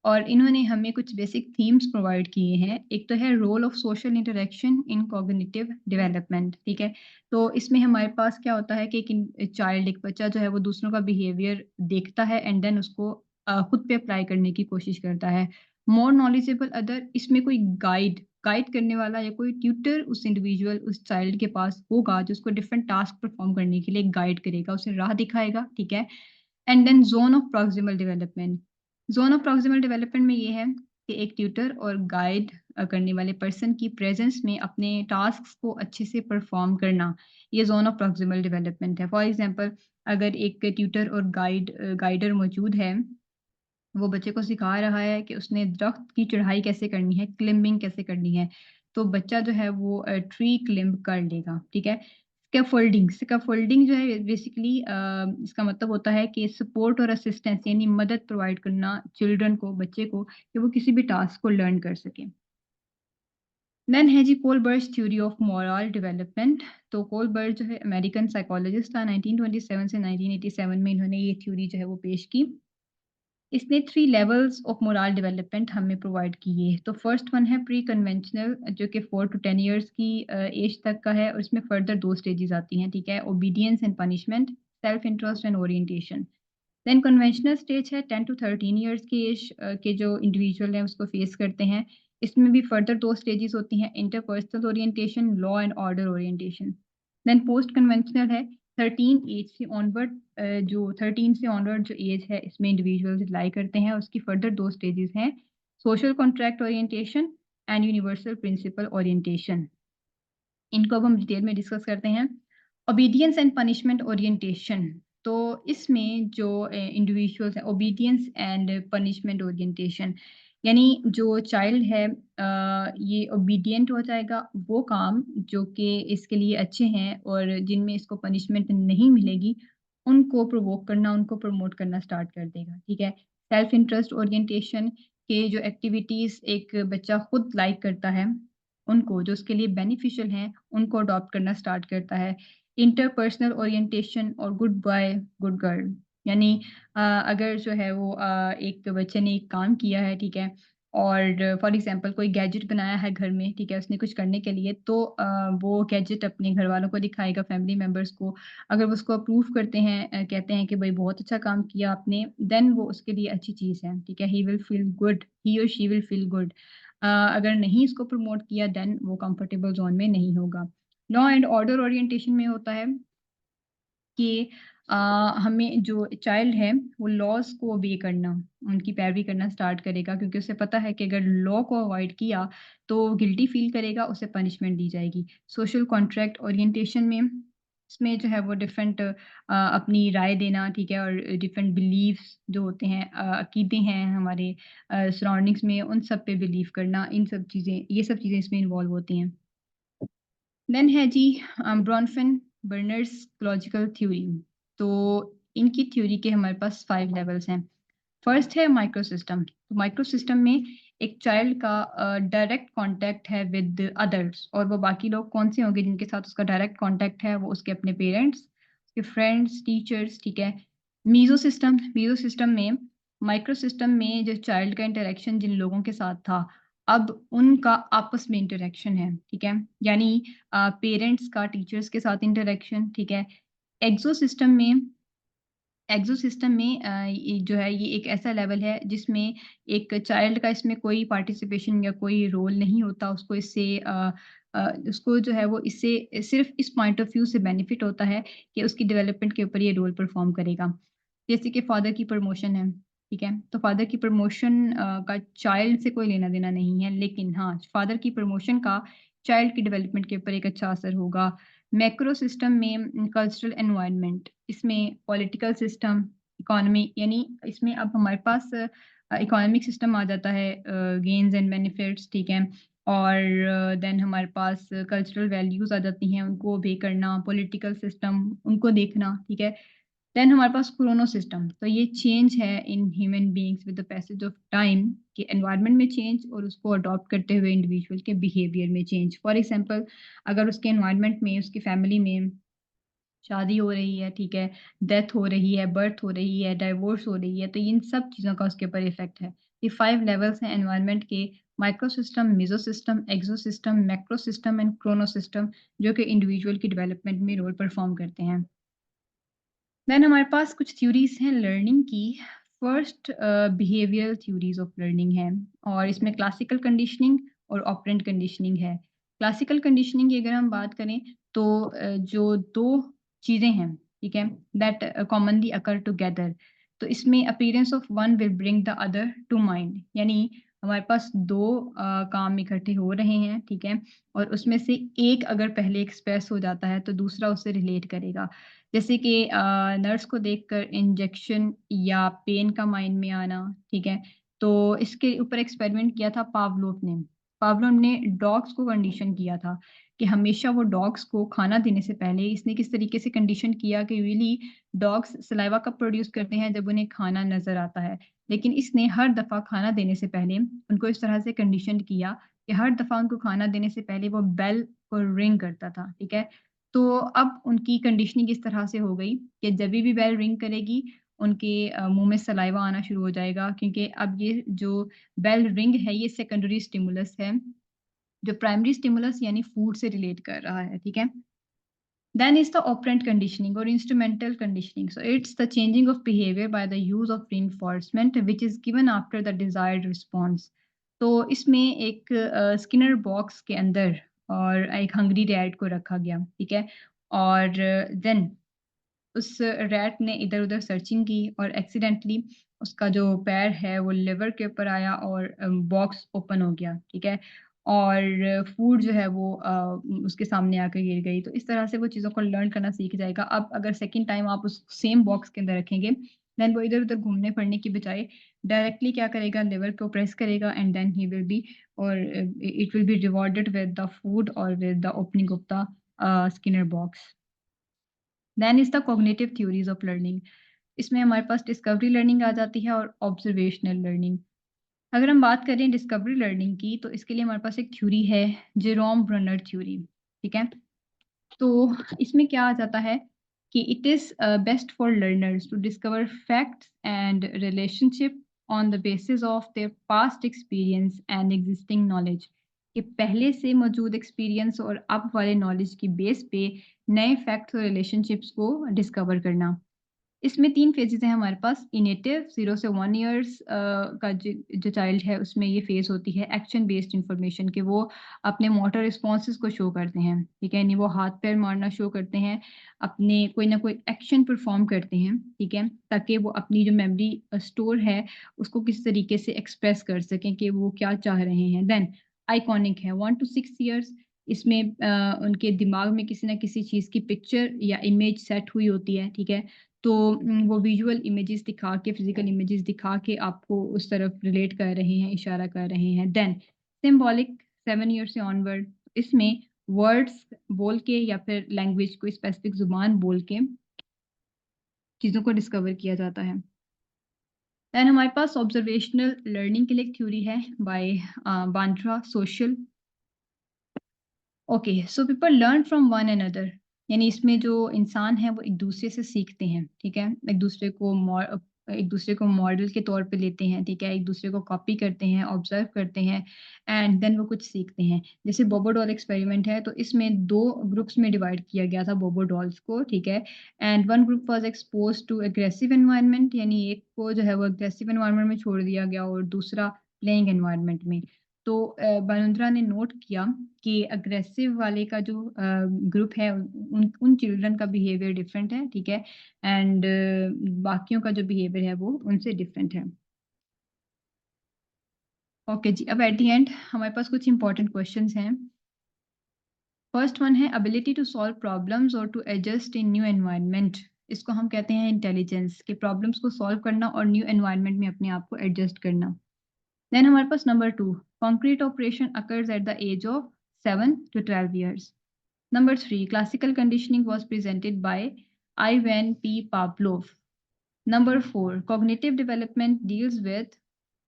और इन्होंने हमें कुछ बेसिक थीम्स प्रोवाइड किए हैं। एक तो है role of social interaction in cognitive development, ठीक है? तो इसमें हमारे पास क्या होता है कि एक बच्चा जो है वो दूसरों का बिहेवियर देखता है एंड देन उसको खुद पे अप्लाई करने की कोशिश करता है। मोर नॉलेजेबल अदर, इसमें कोई गाइड गाइड करने वाला या कोई ट्यूटर उस इंडिविजुअल उस चाइल्ड के पास होगा जो उसको डिफरेंट टास्क परफॉर्म करने के लिए गाइड करेगा, उसे राह दिखाएगा, ठीक है? And then zone of proximal development. Zone of proximal development में ये है कि एक ट्यूटर और गाइड करने वाले पर्सन की प्रेज़ेंस में अपने टास्क्स को अच्छे से परफॉर्म करना, ये ज़ोन ऑफ प्रॉक्सिमल डेवलपमेंट है। फॉर एग्ज़ाम्पल, अगर एक ट्यूटर और गाइडर मौजूद है, वो बच्चे को सिखा रहा है कि उसने दरख्त की चढ़ाई कैसे करनी है, क्लिंबिंग कैसे करनी है। तो बच्चा जो है वो ट्री क्लिंब कर लेगा, ठीक है? स्कैफोल्डिंग स्कैफोल्डिंग जो है बेसिकली इसका मतलब होता है कि सपोर्ट और असिस्टेंस यानी मदद प्रोवाइड करना चिल्ड्रन को, बच्चे को कि वो किसी भी टास्क को लर्न कर सकें। देन है जी कोलबर्ट्स थ्योरी ऑफ मोरल डेवलपमेंट। तो कोलबर्ट जो है अमेरिकन साइकोलॉजिस्ट था, 1927 से 1987 में इन्होंने ये थ्योरी जो है वो पेश की। इसने 3 लेवल्स ऑफ मोरल डेवलपमेंट हमें प्रोवाइड किए। तो फर्स्ट वन है प्री कन्वेंशनल जो कि 4 टू 10 इयर्स की एज तक का है और इसमें फर्दर 2 स्टेजेस आती हैं, ठीक है? Obedience and punishment, self interest and orientation. Then conventional stage है 10 टू 13 इयर्स की एज के जो इंडिविजुअल हैं उसको फेस करते हैं। इसमें भी फर्दर 2 स्टेजेस होती हैं, interpersonal orientation, law and order orientation. Then post conventional है 13 एज से ऑनवर्ड जो 13 से ऑनवर्ड जो एज है इसमें इंडिविजुअल्स अप्लाई करते हैं। उसकी फर्दर 2 स्टेजेस हैं, social contract orientation and universal principle orientation. इनको अब हम डिटेल में डिस्कस करते हैं। ओबीडियंस एंड पनिशमेंट ओरिएंटेशन, तो इसमें जो इंडिविजुअल्स हैं ओबीडियंस एंड पनिशमेंट ओरिएंटेशन यानी जो चाइल्ड है ये ओबीडिएंट हो जाएगा वो काम जो कि इसके लिए अच्छे हैं और जिनमें इसको पनिशमेंट नहीं मिलेगी, उनको प्रोवोक करना, उनको प्रमोट करना स्टार्ट कर देगा, ठीक है? सेल्फ इंटरेस्ट ओरिएंटेशन के जो एक्टिविटीज़ एक बच्चा खुद लाइक करता है उनको जो उसके लिए बेनिफिशियल हैं, उनको अडॉप्ट करना स्टार्ट करता है। इंटरपर्सनल ओरिएंटेशन और गुड बॉय, गुड गर्ल यानी अगर जो है वो एक बच्चे ने एक काम किया है, ठीक है? और फॉर एग्ज़ाम्पल कोई गैजेट बनाया है घर में, ठीक है? उसने कुछ करने के लिए तो वो गैजेट अपने घरवालों को दिखाएगा, फैमिली मेंबर्स को। अगर वो उसको अप्रूव करते हैं कहते हैं कि भई बहुत अच्छा काम किया आपने, देन वो उसके लिए अच्छी चीज़ है, ठीक है? ही विल फील गुड, ही और शी विल फील गुड। अगर नहीं इसको प्रमोट किया देन वो कंफर्टेबल ज़ोन में नहीं होगा। लॉ एंड ऑर्डर ओरिएंटेशन में होता है कि अ, हमें जो चाइल्ड है वो लॉज़ को ओबे करना, उनकी पैरवी करना स्टार्ट करेगा क्योंकि उसे पता है कि अगर लॉ को अवॉइड किया तो वो गिल्टी फ़ील करेगा, उसे पनिशमेंट दी जाएगी। सोशल कॉन्ट्रैक्ट ओरिएंटेशन में इसमें जो है वो डिफरेंट अपनी राय देना, ठीक है? और डिफरेंट बिलीफ्स जो होते हैं अकीदे हैं हमारे सराउंडिंग्स में उन सब पे बिलीव करना, इन सब चीज़ें ये सब चीज़ें इसमें इन्वॉल्व होती हैं। देन है जी ब्रॉनफेन बर्नर्स लॉजिकल थ्योरी। तो इनकी थ्योरी के हमारे पास 5 लेवल्स हैं। फर्स्ट है माइक्रो सिस्टम। तो माइक्रो सिस्टम में एक चाइल्ड का डायरेक्ट कांटेक्ट है विद अदर्स, और वो बाकी लोग कौन से होंगे जिनके साथ उसका डायरेक्ट कांटेक्ट है, वो उसके अपने पेरेंट्स, उसके फ्रेंड्स, टीचर्स, ठीक है। मीजो सिस्टम में, माइक्रो सिस्टम में जो चाइल्ड का इंटरेक्शन जिन लोगों के साथ था, अब उनका आपस में इंटरेक्शन है, ठीक है। यानी पेरेंट्स का टीचर्स के साथ इंटरेक्शन, ठीक है। एक्सो सिस्टम में एक्सोसिस्टम में ये जो है ये एक ऐसा लेवल है जिसमें एक चाइल्ड का इसमें कोई पार्टिसिपेशन या कोई रोल नहीं होता। उसको इससे उसको जो है वो इससे सिर्फ़ इस पॉइंट ऑफ व्यू से बेनिफिट होता है कि उसकी डेवलपमेंट के ऊपर ये रोल परफ़ॉर्म करेगा। जैसे कि फादर की प्रमोशन है, ठीक है? तो फादर की प्रमोशन का चाइल्ड से कोई लेना-देना नहीं है, लेकिन हाँ, फादर की प्रमोशन का चाइल्ड की डेवलपमेंट के ऊपर एक अच्छा असर होगा। मैक्रो सिस्टम में कल्चरल एनवायरनमेंट, इसमें पॉलिटिकल सिस्टम, इकोनॉमी, यानी इसमें अब हमारे पास इकोनॉमिक सिस्टम आ जाता है, गेन्स एंड बेनिफिट्स, ठीक है। और देन हमारे पास कल्चरल वैल्यूज़ आ जाती हैं, उनको ओबे करना, पॉलिटिकल सिस्टम उनको देखना, ठीक है। देन हमारे पास क्रोनो सिस्टम, तो ये चेंज है in human beings with the passage of time, कि एनवायरनमेंट में चेंज और उसको अडॉप्ट करते हुए इंडिविजुअल के बिहेवियर में चेंज। फॉर एग्जांपल, अगर उसके एनवायरनमेंट में, उसकी फैमिली में शादी हो रही है, ठीक है, डेथ हो रही है, बर्थ हो रही है, डाइवोर्स हो रही है, तो इन सब चीज़ों का उसके ऊपर इफ़ेक्ट है। ये 5 लेवल्स हैं एनवायरनमेंट के, micro system, meso system, exo system, macro system and chrono system, जो कि इंडिविजुअल की डेवलपमेंट में रोल परफॉर्म करते हैं। देन हमारे पास कुछ थ्योरीज़ हैं लर्निंग की। First behavioural theories of learning है, और इसमें क्लासिकल कंडीशनिंग और ऑपरेंट कंडीशनिंग है। क्लासिकल कंडीशनिंग की अगर हम बात करें तो जो 2 चीज़ें हैं, ठीक है, दैट कॉमनली अकर टुगेदर, तो इसमें appearance of one will bring the other to mind, यानी हमारे पास 2 काम इकट्ठे हो रहे हैं, ठीक है, और उसमें से एक अगर पहले एक्सप्रेस हो जाता है तो दूसरा उससे रिलेट करेगा। जैसे कि नर्स को देखकर इंजेक्शन या पेन का माइंड में आना, ठीक है? तो इसके ऊपर एक्सपेरिमेंट किया था पावलोव ने। पावलोव ने डॉग्स को कंडीशन किया था कि हमेशा वो डॉग्स को खाना देने से पहले, इसने किस तरीके से कंडीशन किया कि रियली डॉग्स सलाइवा कब प्रोड्यूस करते हैं, जब उन्हें खाना नज़र आता है। लेकिन इसने हर दफ़ा खाना देने से पहले उनको इस तरह से कंडीशन किया कि हर दफ़ा उनको खाना देने से पहले वो बेल को रिंग करता था, ठीक है? तो अब उनकी कंडीशनिंग इस तरह से हो गई कि जभी भी बेल रिंग करेगी, उनके मुँह में सलाइवा आना शुरू हो जाएगा, क्योंकि अब ये जो बेल रिंग है, ये सेकेंडरी स्टिमुलस है, जो प्राइमरी स्टिमुलस यानी फूड से रिलेट कर रहा है, ठीक है? Then is the operant conditioning or instrumental conditioning. So it's the changing of behavior by the use of reinforcement which is given after the desired response. तो इसमें एक स्किनर बॉक्स के अंदर और एक हंग्री रैट को रखा गया, ठीक है? और देन उस रैट ने इधर-उधर सर्चिंग की और एक्सीडेंटली उसका जो पैर है वो लिवर के ऊपर आया और बॉक्स ओपन हो गया, ठीक है? और फूड जो है वो उसके सामने आके गिर गई। तो इस तरह से वो चीज़ों को लर्न करना सीख जाएगा। अब अगर सेकंड टाइम आप उस सेम बॉक्स के अंदर रखेंगे, देन वो इधर-उधर घूमने-फिरने की बजाय डायरेक्टली क्या करेगा, लिवर को प्रेस करेगा and then he will be, और it will be rewarded with the food और with the opening of the Skinner box. Then is the cognitive theories of learning. इसमें हमारे पास डिस्कवरी लर्निंग आ जाती है और ऑब्जर्वेशनल लर्निंग। अगर हम बात करें डिस्कवरी लर्निंग की, तो इसके लिए हमारे पास एक थ्योरी है, जेरोम ब्रूनर थ्योरी, ठीक है? तो इसमें क्या आ जाता है कि it is best for learners to discover facts and relationship on the basis of their past experience and existing knowledge, कि पहले से मौजूद एक्सपीरियंस और अब वाले नॉलेज की बेस पे नए फैक्ट्स और रिलेशनशिप्स को डिस्कवर करना। इसमें 3 फ़ेजेज़ हैं हमारे पास। इनेटिव 0 से 1 इयर्स का जो चाइल्ड है उसमें ये फ़ेज़ होती है एक्शन बेस्ड इन्फॉर्मेशन, कि वो अपने मोटर रिस्पॉन्सेज़ को शो करते हैं, ठीक है? यानी वो हाथ-पैर मारना शो करते हैं, अपने कोई ना कोई एक्शन परफ़ॉर्म करते हैं, ठीक है? ताकि वो अपनी जो मेमोरी स्टोर है उसको किस तरीके से एक्सप्रेस कर सकें कि वो क्या चाह रहे हैं। देन आइकॉनिक है 1 टू 6 इयर्स। इसमें उनके दिमाग में किसी न किसी चीज़ की पिक्चर या इमेज सेट हुई होती है, ठीक है? तो वो विजुअल इमेजेस दिखा के, फिज़िकल इमेजेस दिखा के आपको उस तरफ रिलेट कर रहे हैं, इशारा कर रहे हैं। देन सिम्बॉलिक 7 ईयर से ऑनवर्ड, इसमें वर्ड्स बोल के या फिर लैंग्वेज कोई स्पेसिफिक ज़ुबान बोल के चीज़ों को डिस्कवर किया जाता है। देन हमारे पास ऑब्जर्वेशनल लर्निंग के लिए एक थ्योरी है by Bandura social. Okay, so people learn from one another, यानी इसमें जो इंसान है वो एक दूसरे से सीखते हैं, ठीक है? एक दूसरे को मॉडल के तौर पे लेते हैं, ठीक है? एक दूसरे को कॉपी करते हैं, ऑब्जर्व करते हैं एंड देन वो कुछ सीखते हैं। जैसे बोबो डॉल एक्सपेरिमेंट है, तो इसमें 2 ग्रुप्स में डिवाइड किया गया था बोबो डॉल्स को, ठीक है? And one group was exposed to aggressive environment, यानी एक को जो है वो एग्रेसिव एनवायरनमेंट में छोड़ दिया गया और दूसरा प्लेइंग एनवायरनमेंट में। तो बलुंद्रा ने नोट किया कि अग्रेसिव वाले का जो ग्रुप है उन उन चिल्ड्रन का बिहेवियर डिफरेंट है, ठीक है? एंड बाकियों का जो बिहेवियर है वो उनसे डिफरेंट है। ओके जी, अब एट द एंड हमारे पास कुछ इंपॉर्टेंट क्वेश्चंस हैं। फर्स्ट वन है एबिलिटी टू सॉल्व प्रॉब्लम्स और to adjust in new environment. इसको हम कहते हैं इंटेलिजेंस, कि प्रॉब्लम्स को सॉल्व करना और न्यू एनवायरनमेंट में अपने आप को एडजस्ट करना। देन हमारे पास number 2, concrete operation occurs at the age of 7 to 12 years. Number 3, classical conditioning was presented by Ivan P. Pavlov. Number 4, cognitive development deals with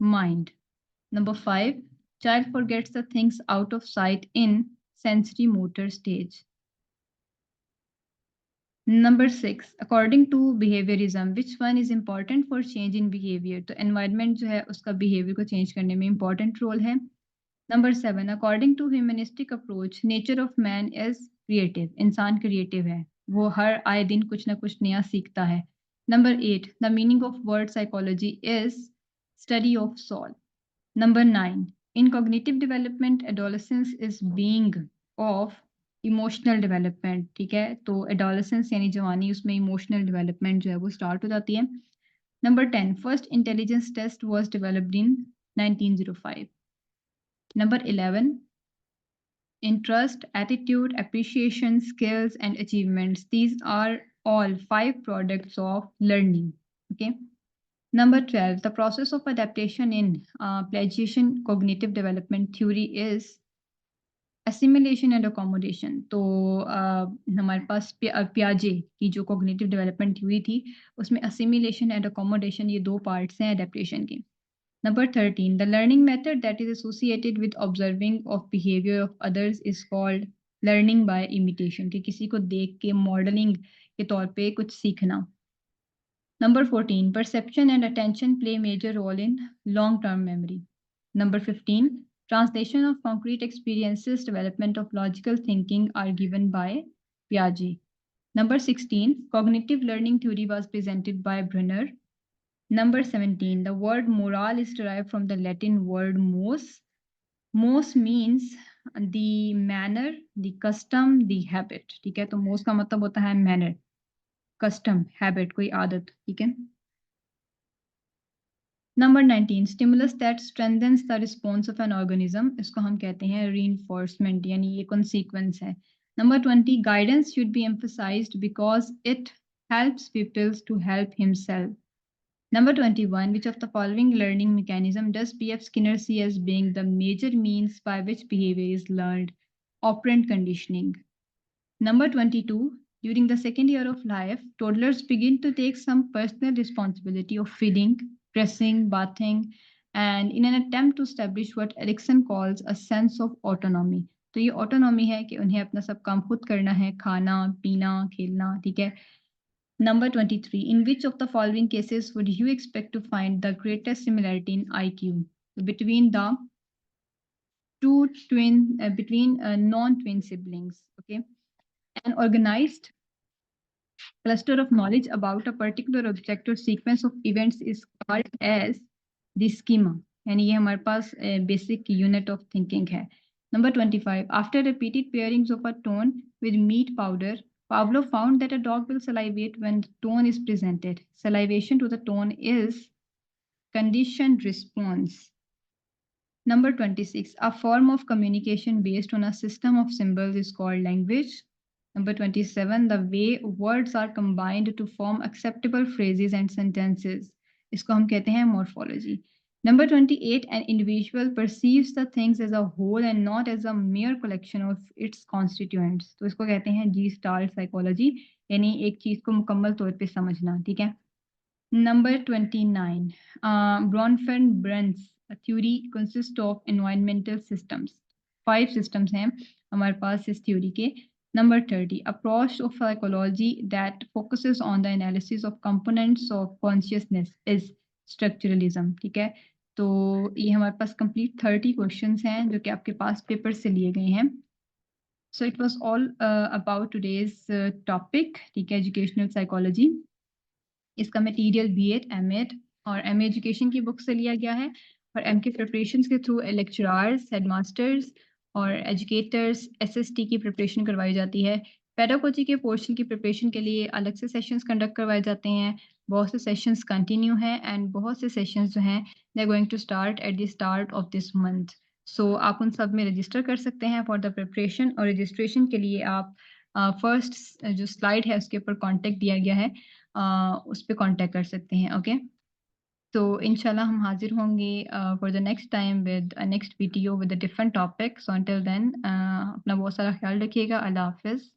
mind. Number 5, child forgets the things out of sight in sensory motor stage. Number 6, according to behaviorism, which one is important for change in behavior? तो environment जो है उसका behavior को change करने में important role है। Number 7, according to humanistic approach, nature of man is creative. इंसान creative है, वो हर आए दिन कुछ ना कुछ नया सीखता है। Number 8, the meaning of word psychology is study of soul. Number 9, in cognitive development, adolescence is being of emotional development, ठीक है? तो एडोलेसेंस यानी जवानी, उसमें इमोशनल डेवलपमेंट जो है वो स्टार्ट हो जाती है। Number 10, first intelligence test was developed in 1905। Number 11, interest, attitude, appreciation, skills, and achievements. These are all 5 products of learning. Okay. Number 12, the process of adaptation in plagiation cognitive development theory is assimilation and accommodation. तो हमारे पास पियाजे की जो cognitive development theory थी, उसमें assimilation and accommodation ये 2 parts हैं adaptation के। Number 13, the learning method that is associated with observing of behavior of others is called learning by imitation, कि किसी को देख के modeling के तौर पे कुछ सीखना। Number 14, perception and attention play major role in long-term memory. Number 15, translation of concrete experiences, development of logical thinking are given by Piaget. Number 16, cognitive learning theory was presented by Brunner. Number 17, the word moral is derived from the Latin word mos. Mos means the manner, the custom, the habit. ठीक है, तो mos का मतलब होता है manner, custom, habit, कोई आदत, ठीक है? Number 19, stimulus that strengthens the response of an organism. इसको हम कहते हैं reinforcement, यानी ये consequence है। Number 20, guidance should be emphasized because it helps pupils to help himself. Number 21, which of the following learning mechanism does P.F. Skinner see as being the major means by which behavior is learned? Operant conditioning. Number 22, during the second year of life, toddlers begin to take some personal responsibility of feeding, dressing, bathing, and in an attempt to establish what Erikson calls a sense of autonomy. तो ये autonomy है कि उन्हें अपना सब काम खुद करना है, खाना, पीना, खेलना, ठीक है? Number 23, in which of the following cases would you expect to find the greatest similarity in IQ between the between non-twin siblings? Okay, an organized cluster of knowledge about a particular object or sequence of events is called as the schema. यानी ये हमारे पास basic unit of thinking है. Number 25. After repeated pairings of a tone with meat powder, Pavlov found that a dog will salivate when the tone is presented. Salivation to the tone is conditioned response. Number 26. A form of communication based on a system of symbols is called language. Number 27. The way words are combined to form acceptable phrases and sentences. इसको हम कहते हैं morphology. Number 28, an individual perceives the things as a whole and not as a mere collection of its constituents. तो इसको कहते हैं जी star psychology, यानी एक चीज को मुकम्मल तौर पे समझना, ठीक है। Number 29, Bronfen Bruns theory consists of environmental systems. 5 systems हैं हमारे पास इस theory के। Number 30, approach of psychology that focuses on the analysis of components of consciousness is structuralism, ठीक है। तो ये हमारे पास complete 30 questions हैं जो कि आपके पास पेपर से लिए गए हैं। So it was all about today's topic, ठीक है, educational psychology। इसका मटेरियल बीएड, एमएड और एमए एजुकेशन की बुक से लिया गया है और एम के प्रिपरेशंस के थ्रू लेक्चरर्स, हेडमास्टर्स और एजुकेटर्स एसएसटी की प्रिपरेशन करवाई जाती है। पेडागोजी के पोर्शन की प्रिपरेशन के लिए अलग से सेशंस कंडक्ट करवाए जाते हैं। बहुत से सेशंस कंटिन्यू हैं एंड बहुत से सेशंस जो हैं they are going to start at the start of this month. So आप उन सब में रजिस्टर कर सकते हैं फॉर द प्रिपरेशन, और रजिस्ट्रेशन के लिए आप फर्स्ट जो स्लाइड है उसके ऊपर कॉन्टैक्ट दिया गया है, उस पे कांटेक्ट कर सकते हैं। ओके, तो इंशाल्लाह हम हाजिर होंगे for the next time with next video with a different topic. So until then अपना बहुत सारा ख्याल रखिएगा। अल्लाह हाफिज़।